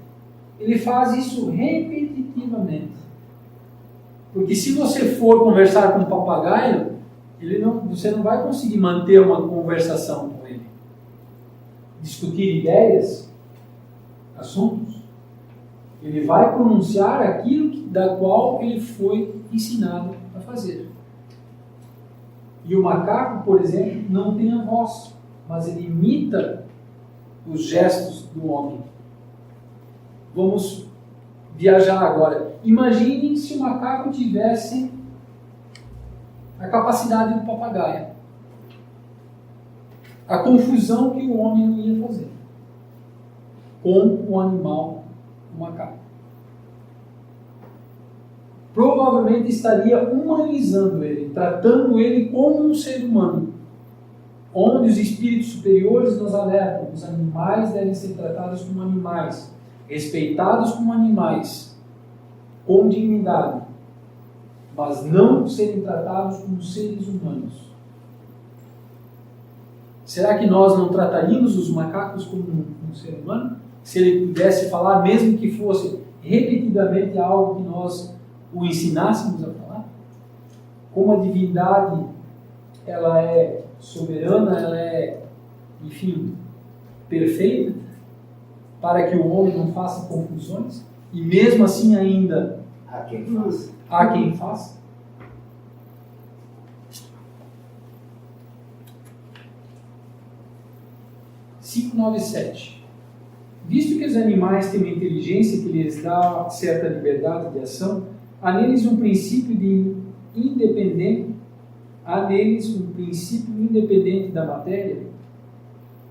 ele faz isso repetitivamente. Porque se você for conversar com um papagaio, você não vai conseguir manter uma conversação com ele. Discutir ideias, assuntos. Ele vai pronunciar aquilo da qual ele foi ensinado a fazer. E o macaco, por exemplo, não tem a voz, mas ele imita os gestos do homem. Vamos viajar agora. Imaginem se o macaco tivesse a capacidade do papagaio. A confusão que o homem não ia fazer com o animal, o macaco. Provavelmente estaria humanizando ele, tratando ele como um ser humano. Onde os espíritos superiores nos alertam, os animais devem ser tratados como animais, respeitados como animais, com dignidade, mas não serem tratados como seres humanos. Será que nós não trataríamos os macacos como um ser humano? Se ele pudesse falar, mesmo que fosse repetidamente algo que nós o ensinássemos a falar? Como a divindade, ela é soberana, ela é, enfim, perfeita, para que o homem não faça confusões, e mesmo assim ainda Há quem faça. há quem faça. Visto que os animais têm uma inteligência que lhes dá certa liberdade de ação, há neles um princípio independente da matéria?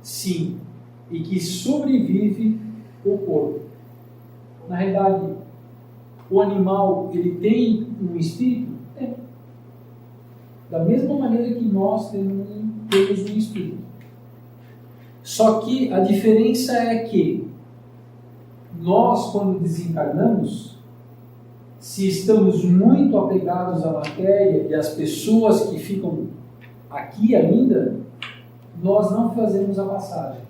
Sim, e que sobrevive o corpo. Na realidade, o animal, ele tem um espírito? Tem. Da mesma maneira que nós temos um espírito. Só que a diferença é que nós, quando desencarnamos, se estamos muito apegados à matéria e às pessoas que ficam aqui ainda, nós não fazemos a passagem.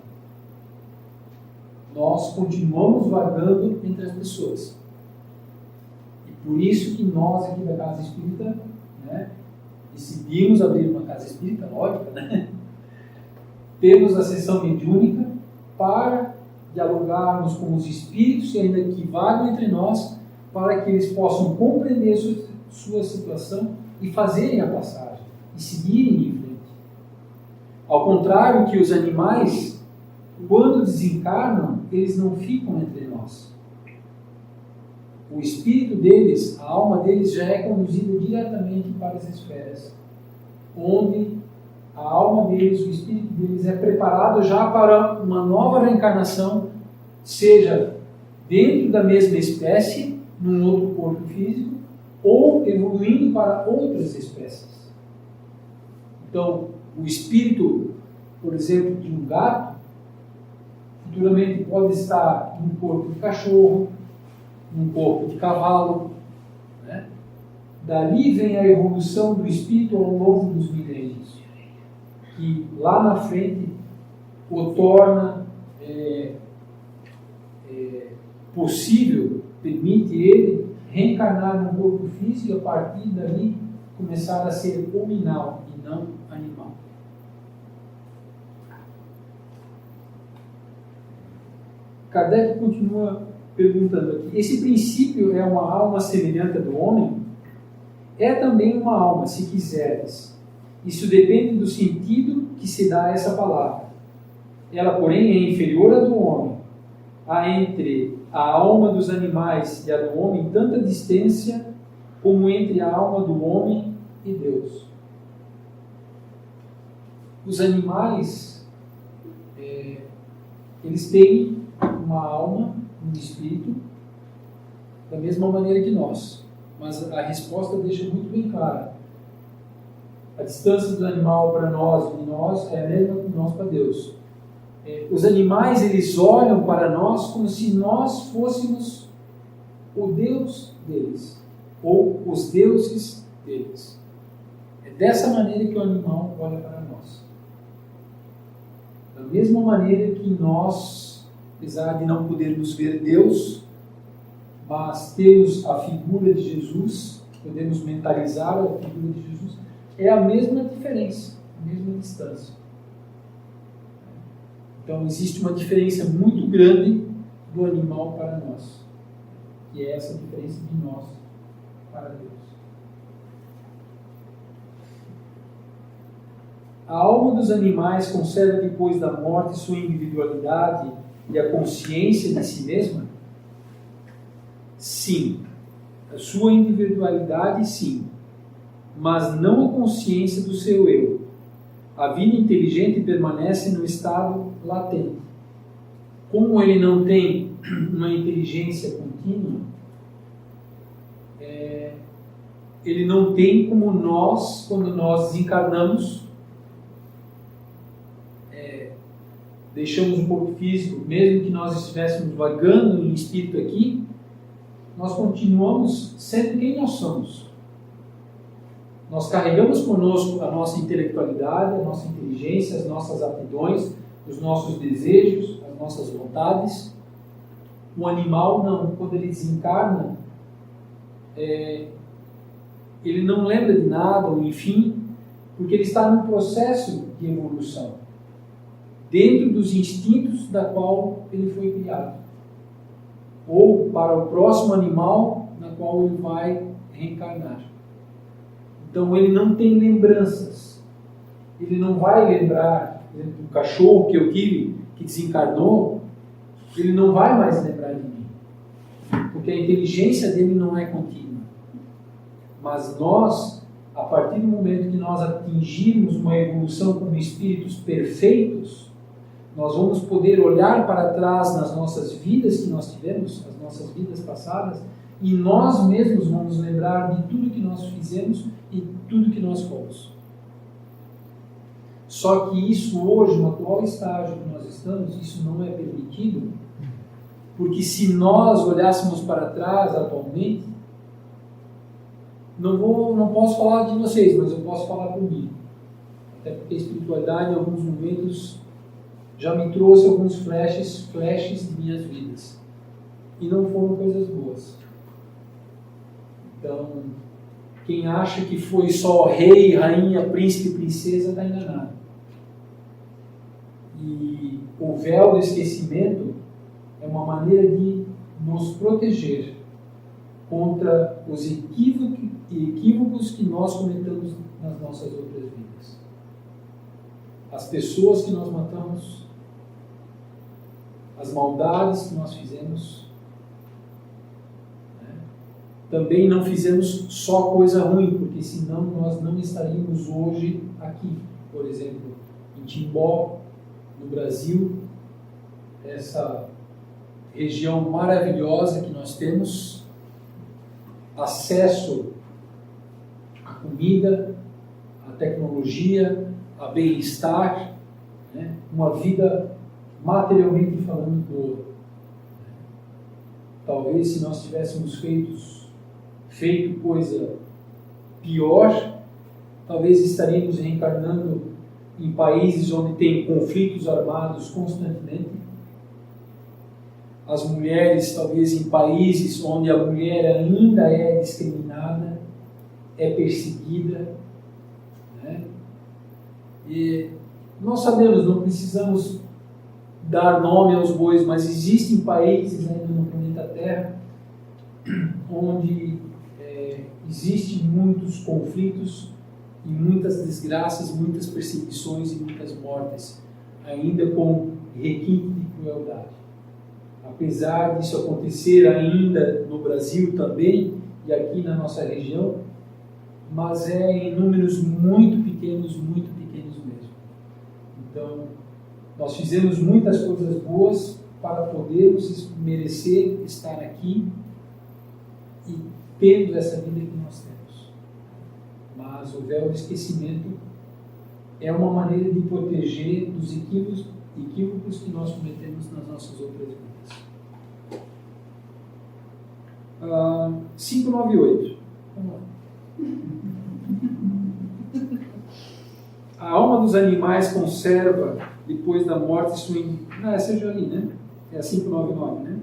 Nós continuamos vagando entre as pessoas. E por isso que nós aqui da Casa Espírita, né, decidimos abrir uma Casa Espírita, lógico, né? Temos a sessão mediúnica para dialogarmos com os espíritos que ainda que vagam entre nós, para que eles possam compreender sua situação e fazerem a passagem, e seguirem em frente. Ao contrário que os animais, quando desencarnam, eles não ficam entre nós. o espírito deles, a alma deles já é conduzida diretamente para as esferas, onde a alma deles, o espírito deles é preparado já para uma nova reencarnação, seja dentro da mesma espécie, num outro corpo físico, ou evoluindo para outras espécies. Então, o espírito, por exemplo, de um gato, futuramente pode estar num corpo de cachorro, num corpo de cavalo, né? Dali vem a evolução do espírito ao longo dos milênios, que lá na frente o torna possível, permite ele reencarnar num corpo físico e a partir dali começar a ser hominal e não animal. Kardec continua perguntando aqui: esse princípio é uma alma semelhante à do homem? É também uma alma, se quiseres. Isso depende do sentido que se dá a essa palavra. Ela, porém, é inferior à do homem. Há entre a alma dos animais e a do homem tanta distância como entre a alma do homem e Deus. Os animais, eles têm uma alma, um espírito, da mesma maneira que nós. Mas a resposta deixa muito bem clara. A distância do animal para nós e de nós é a mesma que nós para Deus. Os animais, eles olham para nós como se nós fôssemos o Deus deles, ou os deuses deles. É dessa maneira que o animal olha para nós. Da mesma maneira que nós, apesar de não podermos ver Deus, mas temos a figura de Jesus, podemos mentalizar a figura de Jesus, é a mesma diferença, a mesma distância. Então existe uma diferença muito grande do animal para nós, que é essa diferença de nós para Deus. A alma dos animais conserva depois da morte sua individualidade e a consciência de si mesma? Sim. A sua individualidade, sim. Mas não a consciência do seu eu. A vida inteligente permanece no estado latente. Como ele não tem uma inteligência contínua, ele não tem como nós, quando nós desencarnamos, deixamos o corpo físico, mesmo que nós estivéssemos vagando em espírito aqui, nós continuamos sendo quem nós somos. Nós carregamos conosco a nossa intelectualidade, a nossa inteligência, as nossas aptidões, os nossos desejos, as nossas vontades. O animal não, quando ele desencarna, ele não lembra de nada, ou enfim, porque ele está num processo de evolução, dentro dos instintos da qual ele foi criado, ou para o próximo animal na qual ele vai reencarnar. Então ele não tem lembranças, ele não vai lembrar, por exemplo, do cachorro que eu tive, que desencarnou, ele não vai mais lembrar de mim, porque a inteligência dele não é contínua. Mas nós, a partir do momento que nós atingirmos uma evolução como espíritos perfeitos, nós vamos poder olhar para trás nas nossas vidas que nós tivemos, as nossas vidas passadas, e nós mesmos vamos lembrar de tudo que nós fizemos e tudo que nós fomos. Só que isso hoje, no atual estágio que nós estamos, isso não é permitido, porque se nós olhássemos para trás atualmente, não posso falar de vocês, mas eu posso falar por mim. Até porque a espiritualidade, em alguns momentos, já me trouxe alguns flashes de minhas vidas. E não foram coisas boas. Então, quem acha que foi só rei, rainha, príncipe, princesa, está enganado. E o véu do esquecimento é uma maneira de nos proteger contra os equívocos que nós cometemos nas nossas outras vidas. As pessoas que nós matamos, as maldades que nós fizemos, né? também não fizemos só coisa ruim, porque senão nós não estaríamos hoje aqui. Por exemplo, em Timbó, no Brasil, essa região maravilhosa que nós temos, acesso à comida, à tecnologia, a bem-estar, né? Uma vida materialmente falando boa. Talvez se nós tivéssemos feito coisa pior, talvez estaríamos reencarnando em países onde tem conflitos armados constantemente. As mulheres, talvez em países onde a mulher ainda é discriminada, é perseguida, né? E nós sabemos, não precisamos dar nome aos bois, mas existem países ainda no planeta Terra onde existem muitos conflitos e muitas desgraças, muitas perseguições e muitas mortes, ainda com requinte de crueldade. Apesar disso acontecer ainda no Brasil também e aqui na nossa região, mas é em números muito pequenos mesmo. Então, nós fizemos muitas coisas boas para podermos merecer estar aqui e tendo essa vida que nós temos. Mas o véu do esquecimento é uma maneira de proteger dos equívocos que nós cometemos nas nossas outras vidas. 598. Vamos lá. A alma dos animais conserva, depois da morte, sua... Não, essa eu já li, né? É a 599, né?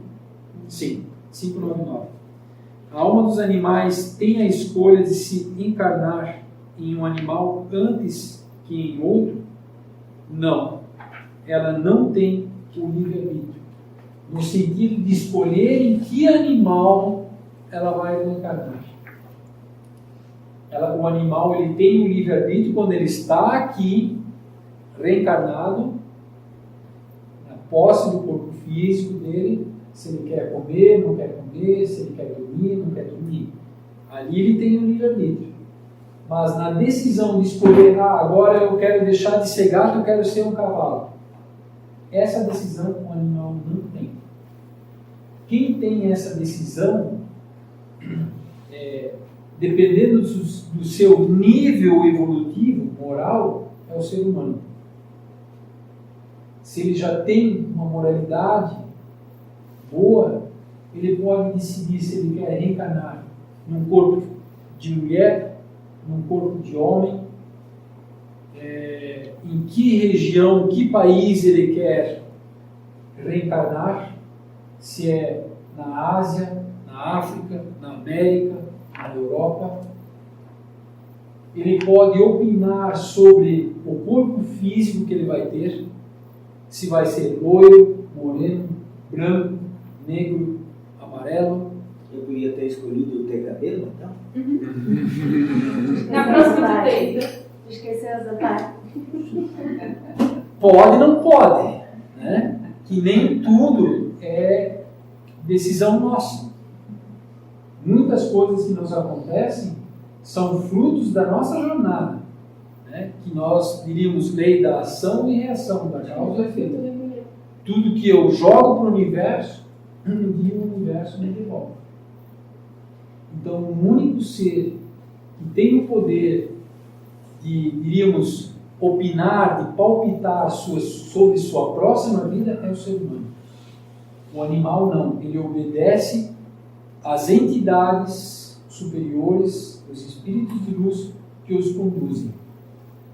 Sim, 599. A alma dos animais tem a escolha de se encarnar em um animal antes que em outro? Não. Ela não tem o livre-arbítrio, no sentido de escolher em que animal ela vai reencarnar. O animal ele tem o livre-arbítrio quando ele está aqui, reencarnado, na posse do corpo físico dele, se ele quer comer, não quer comer, se ele quer dormir, não quer dormir. Ali ele tem o livre-arbítrio. Mas na decisão de escolher, agora eu quero deixar de ser gato, eu quero ser um cavalo. Essa decisão o animal não tem. Quem tem essa decisão, dependendo do seu nível evolutivo, moral, é o ser humano. Se ele já tem uma moralidade boa, ele pode decidir se ele quer reencarnar num corpo de mulher, num corpo de homem, em que região, que país ele quer reencarnar, se é na Ásia, na África, na América, na Europa. Ele pode opinar sobre o corpo físico que ele vai ter, se vai ser loiro, moreno, branco, negro, amarelo. Eu podia ter escolhido ter cabelo, então? Na próxima vez. Esqueceu essa parte. Pode, não pode, né? Que nem tudo é decisão nossa. Muitas coisas que nos acontecem são frutos da nossa jornada, né? Que nós diríamos lei da ação e reação, da causa e efeito. Tudo que eu jogo para o universo, um dia o universo me devolve. Então, o único ser que tem o poder de, diríamos, opinar, de palpitar sobre sua próxima vida é o ser humano. O animal não, ele obedece às entidades superiores, os espíritos de luz que os conduzem.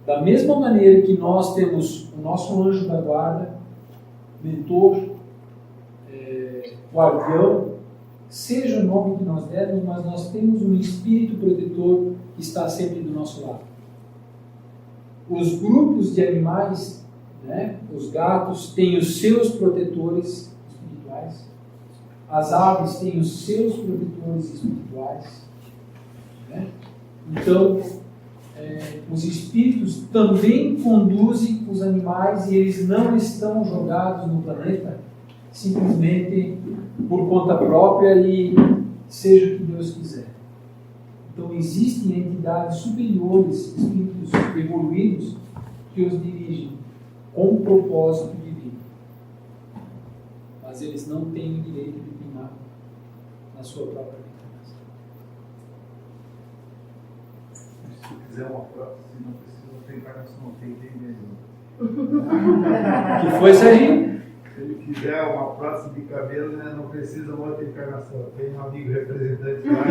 Da mesma maneira que nós temos o nosso anjo da guarda, mentor, guardião, seja o nome que nós dermos, mas nós temos um espírito protetor que está sempre do nosso lado. Os grupos de animais, né, os gatos, têm os seus protetores espirituais, as aves têm os seus protetores espirituais, né? Então, os espíritos também conduzem os animais e eles não estão jogados no planeta simplesmente por conta própria e seja o que Deus quiser. Então existem entidades superiores, espíritos evoluídos, que os dirigem com um propósito divino. Mas eles não têm o direito de opinar na sua própria encarnação. Se quiser uma prótese, não precisa ter encarnação, tem que ter mesmo. Que foi, Serginho? Se ele quiser uma prótese de cabelo, né, não precisa uma outra encarnação. Tem um amigo representante lá,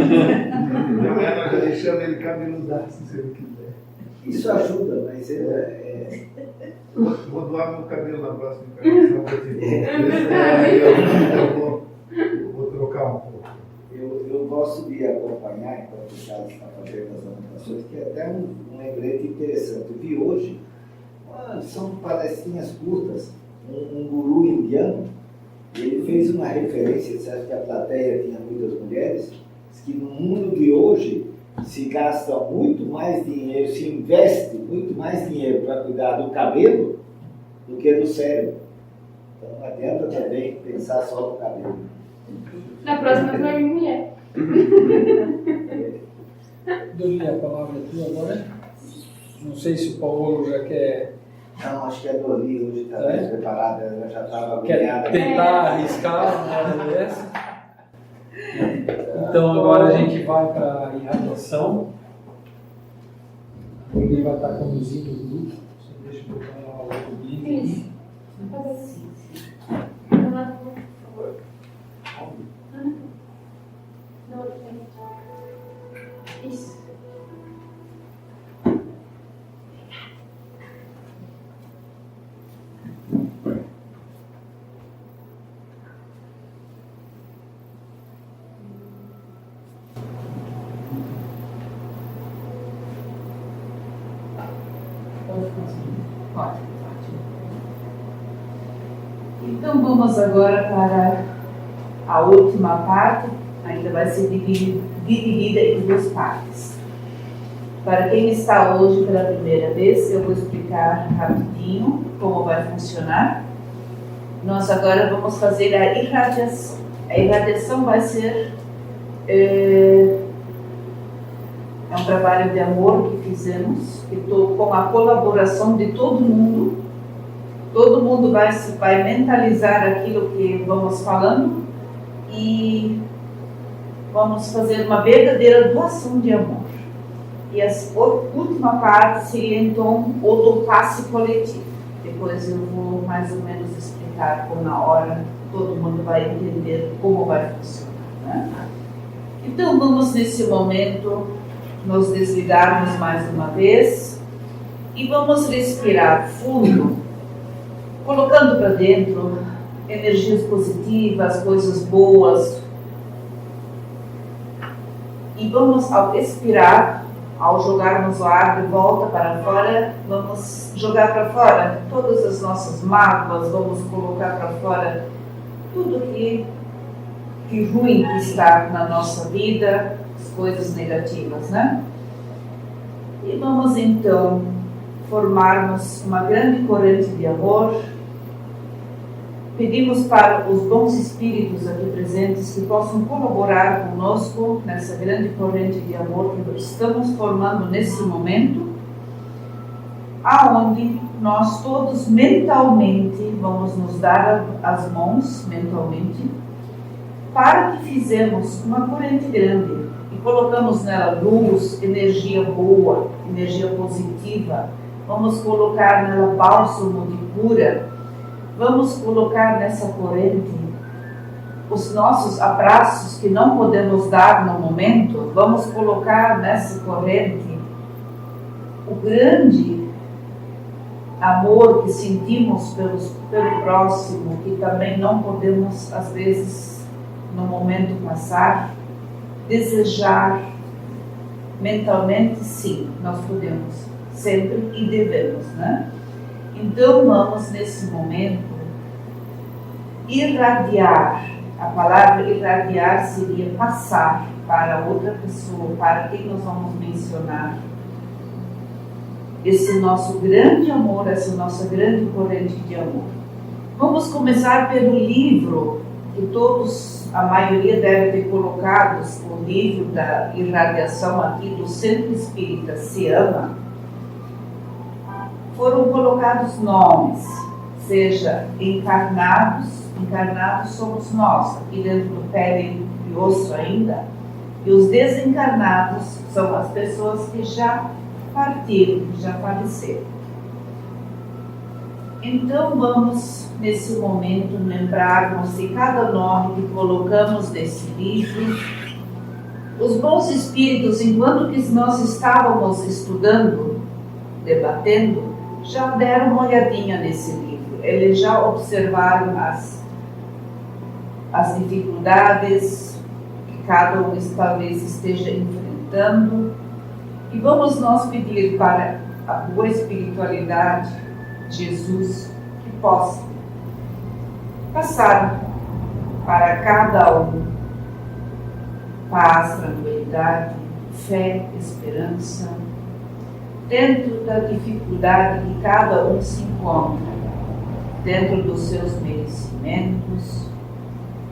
nós já deixamos ele cabeludaço, se ele quiser. Isso ajuda, mas Vou doar meu cabelo na próxima encarnação para eu vou trocar um pouco. eu gosto de acompanhar, enquanto o Charles está fazendo as anotações, que é até um lembrete interessante. Eu vi hoje, são palestrinhas curtas, um guru indiano, ele fez uma referência, você acha que a plateia tinha muitas mulheres, diz que no mundo de hoje se gasta muito mais dinheiro, se investe muito mais dinheiro para cuidar do cabelo do que do cérebro. Então não adianta também pensar só no cabelo. Na próxima vai vir mulher. Dou-lhe a palavra tua agora. Não sei se o Paulo já quer Não, acho que a Doli hoje está mais preparada, ela já estava agoniada. tentar arriscar uma hora dessa. Então agora a gente vai para a irradiação. Alguém vai estar conduzindo o grupo. Você deixa eu botar o link aqui. Isso. Vamos fazer assim. Vamos lá, por favor. Não, isso. Pode. Então vamos agora para a última parte, ainda vai ser dividida em duas partes. Para quem está hoje pela primeira vez, eu vou explicar rapidinho como vai funcionar. Nós agora vamos fazer a irradiação. A irradiação vai ser um trabalho de amor que fizemos, com a colaboração de todo mundo. Todo mundo vai mentalizar aquilo que vamos falando e vamos fazer uma verdadeira doação de amor. E a última parte seria então o do passe coletivo. Depois eu vou mais ou menos explicar como na hora todo mundo vai entender como vai funcionar, né? Então vamos nesse momento nos desligarmos mais uma vez e vamos respirar fundo, colocando para dentro energias positivas, coisas boas. E vamos, ao expirar, ao jogarmos o ar de volta para fora, vamos jogar para fora todas as nossas mágoas, vamos colocar para fora tudo que ruim que está na nossa vida, as coisas negativas, né? E vamos então formarmos uma grande corrente de amor. Pedimos para os bons espíritos aqui presentes que possam colaborar conosco nessa grande corrente de amor que estamos formando nesse momento, aonde nós todos mentalmente vamos nos dar as mãos, mentalmente, para que fizemos uma corrente grande e colocamos nela luz, energia boa, energia positiva. Vamos colocar nela bálsamo de cura. Vamos colocar nessa corrente os nossos abraços que não podemos dar no momento. Vamos colocar nessa corrente o grande amor que sentimos pelo próximo, que também não podemos, às vezes, no momento passar. Desejar mentalmente, sim, nós podemos, sempre e devemos, né? Então vamos nesse momento irradiar. A palavra irradiar seria passar para outra pessoa, para quem nós vamos mencionar. Esse nosso grande amor, essa nossa grande corrente de amor. Vamos começar pelo livro que todos a maioria deve ter colocado o livro da irradiação aqui do Centro Espírita Se Ama. Foram colocados nomes, seja encarnados somos nós, aqui dentro do pele e osso ainda, e os desencarnados são as pessoas que já partiram, que já faleceram. Então vamos, nesse momento, lembrarmos de cada nome que colocamos nesse livro. Os bons espíritos, enquanto que nós estávamos estudando, debatendo, já deram uma olhadinha nesse livro. Eles já observaram as dificuldades que cada um talvez esteja enfrentando. E vamos nós pedir para a boa espiritualidade, Jesus, que possa passar para cada um paz, tranquilidade, fé, esperança, dentro da dificuldade que cada um se encontra, dentro dos seus merecimentos,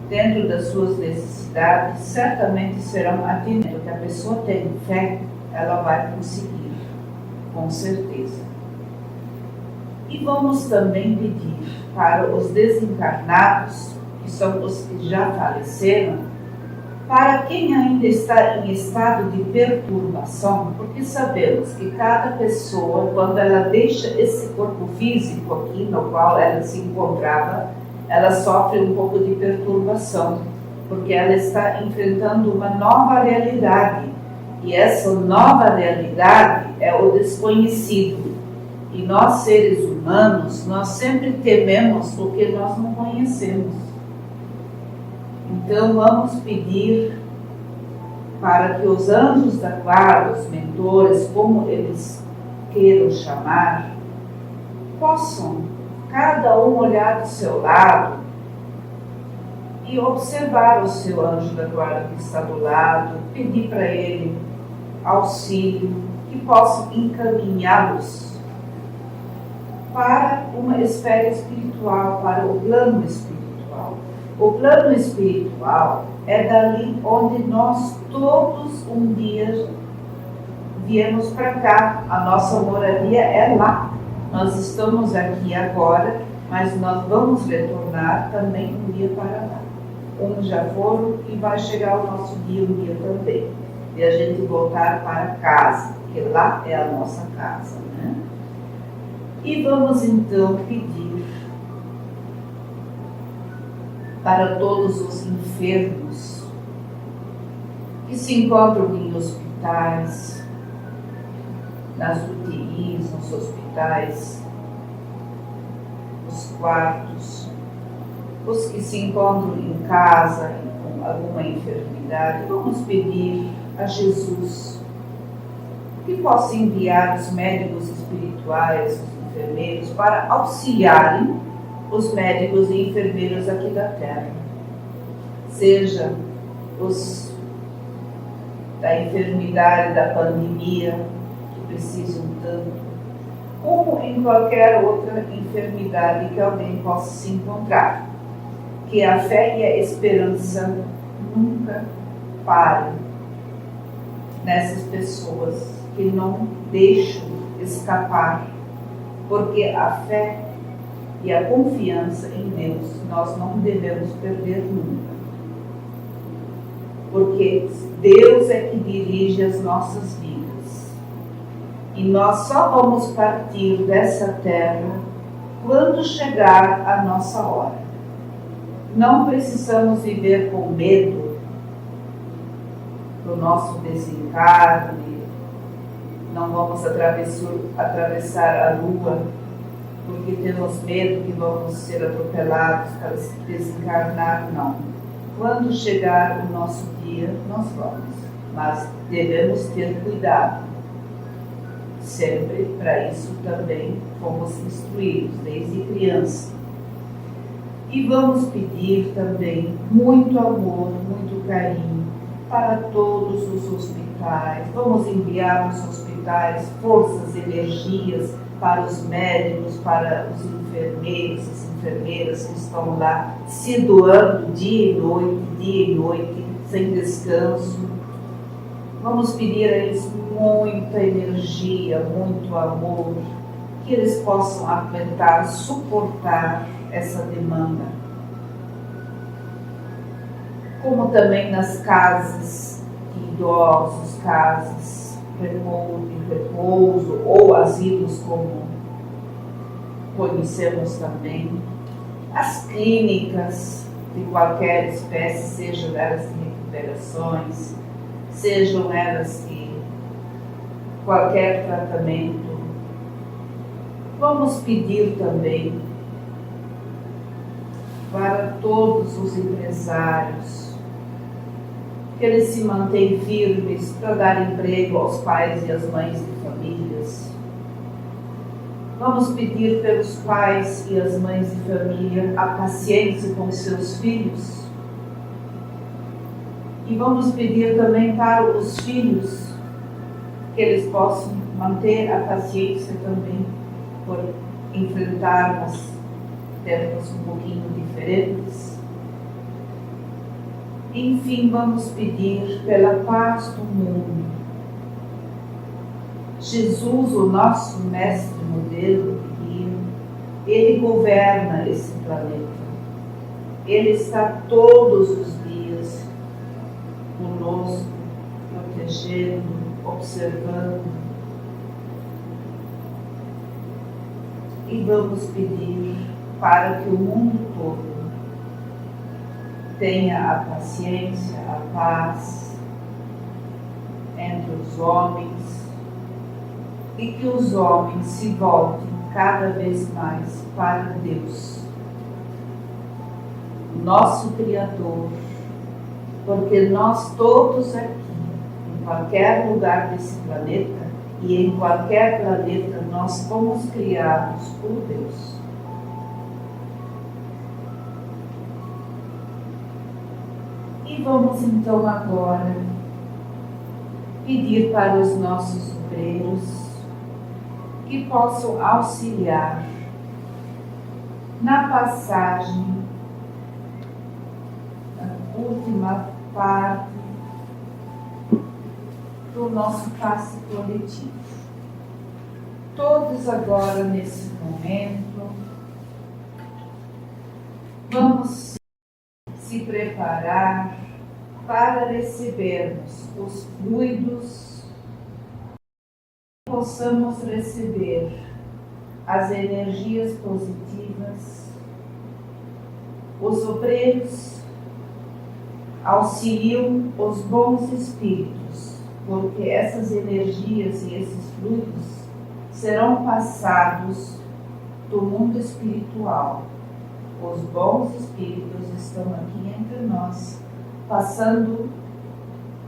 dentro das suas necessidades, certamente serão atendidas. Porque a pessoa tem fé, ela vai conseguir, com certeza. E vamos também pedir para os desencarnados, que são os que já faleceram, para quem ainda está em estado de perturbação, porque sabemos que cada pessoa, quando ela deixa esse corpo físico aqui, no qual ela se encontrava, ela sofre um pouco de perturbação, porque ela está enfrentando uma nova realidade. E essa nova realidade é o desconhecido. E nós, seres humanos, nós sempre tememos o que nós não conhecemos. Então vamos pedir para que os anjos da guarda, os mentores, como eles queiram chamar, possam cada um olhar do seu lado e observar o seu anjo da guarda que está do lado, pedir para ele auxílio, que possam encaminhá-los para uma esfera espiritual, para o plano espiritual. O plano espiritual é dali onde nós todos um dia viemos para cá. A nossa moradia é lá. Nós estamos aqui agora, mas nós vamos retornar também um dia para lá. Uns já foram e vai chegar o nosso dia um dia também. E a gente voltar para casa, porque lá é a nossa casa, né? E vamos então pedir para todos os enfermos que se encontram em hospitais, nas UTIs, nos hospitais, nos quartos, os que se encontram em casa com alguma enfermidade, vamos pedir a Jesus que possa enviar os médicos espirituais, os enfermeiros, para auxiliarem os médicos e enfermeiros aqui da Terra. Seja os da enfermidade, da pandemia, que precisam tanto, como em qualquer outra enfermidade que alguém possa se encontrar. Que a fé e a esperança nunca parem nessas pessoas, que não deixam escapar, porque a fé e a confiança em Deus nós não devemos perder nunca, porque Deus é que dirige as nossas vidas e nós só vamos partir dessa terra quando chegar a nossa hora. Não precisamos viver com medo do nosso desencarne. Não vamos atravessar a lua porque temos medo que vamos ser atropelados para se desencarnar, não. Quando chegar o nosso dia, nós vamos, mas devemos ter cuidado. Sempre para isso também fomos instruídos desde criança. E vamos pedir também muito amor, muito carinho para todos os hospitais. Vamos enviar nos hospitais forças, energias, para os médicos, para os enfermeiros, as enfermeiras que estão lá se doando dia e noite, sem descanso. Vamos pedir a eles muita energia, muito amor, que eles possam aguentar, suportar essa demanda. Como também nas casas de idosos, casas de repouso ou asilos, como conhecemos também, as clínicas de qualquer espécie, sejam elas de recuperações, sejam elas de qualquer tratamento. Vamos pedir também para todos os empresários que eles se mantenham firmes para dar emprego aos pais e às mães de famílias. Vamos pedir pelos pais e as mães de família a paciência com seus filhos. E vamos pedir também para os filhos que eles possam manter a paciência também por enfrentarmos tempos um pouquinho diferentes. Enfim, vamos pedir pela paz do mundo. Jesus, o nosso mestre modelo de guia, ele governa esse planeta. Ele está todos os dias conosco, protegendo, observando. E vamos pedir para que o mundo todo tenha a paciência, a paz entre os homens e que os homens se voltem cada vez mais para Deus, nosso Criador, porque nós todos aqui, em qualquer lugar desse planeta e em qualquer planeta, nós fomos criados por Deus. E vamos então agora pedir para os nossos obreiros que possam auxiliar na passagem da última parte do nosso passe coletivo. Todos agora nesse momento vamos se preparar para recebermos os fluidos, possamos receber as energias positivas. Os obreiros auxiliam os bons espíritos, porque essas energias e esses fluidos serão passados do mundo espiritual. Os bons espíritos estão aqui entre nós, passando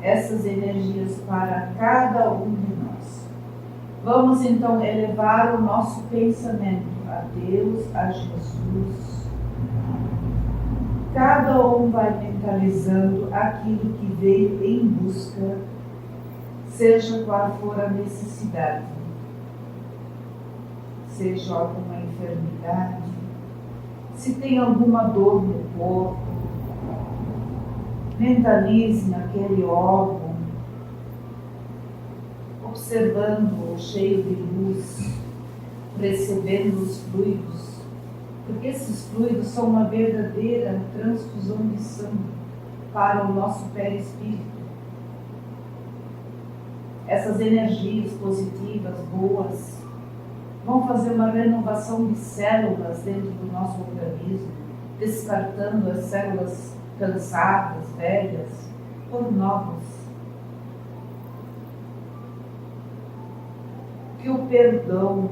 essas energias para cada um de nós. Vamos então elevar o nosso pensamento a Deus, a Jesus. Cada um vai mentalizando aquilo que veio em busca, seja qual for a necessidade, seja alguma enfermidade, se tem alguma dor no corpo, mentalize naquele órgão, observando-o cheio de luz, recebendo os fluidos, porque esses fluidos são uma verdadeira transfusão de sangue para o nosso perispírito. Essas energias positivas, boas, vão fazer uma renovação de células dentro do nosso organismo, descartando as células cansadas, velhas, por novas. Que o perdão,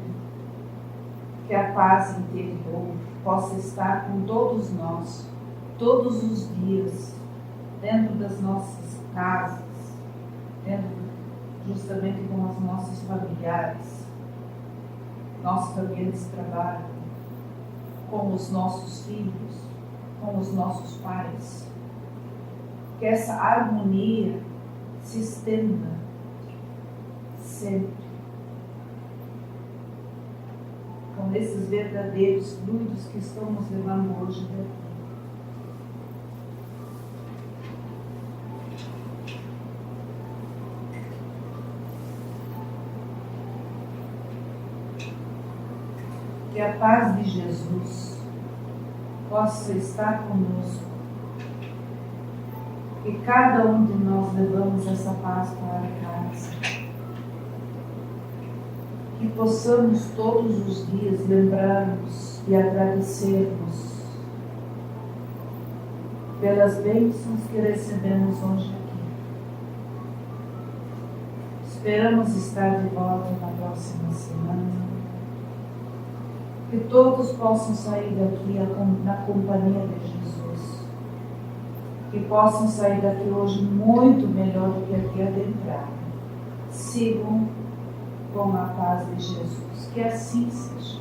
que a paz interior possa estar com todos nós, todos os dias, dentro das nossas casas, dentro justamente com os nossos familiares, nossos ambientes de trabalho, com os nossos filhos, com os nossos pais. Que essa harmonia se estenda sempre. com esses verdadeiros fluidos que estamos levando hoje daqui. Que a paz de Jesus possa estar conosco. Que cada um de nós levamos essa paz para casa. Que possamos todos os dias lembrarmos e agradecermos pelas bênçãos que recebemos hoje aqui. Esperamos estar de volta na próxima semana. Que todos possam sair daqui na companhia de Jesus. Que possam sair daqui hoje muito melhor do que aqui adentraram. Sigam com a paz de Jesus. Que assim seja.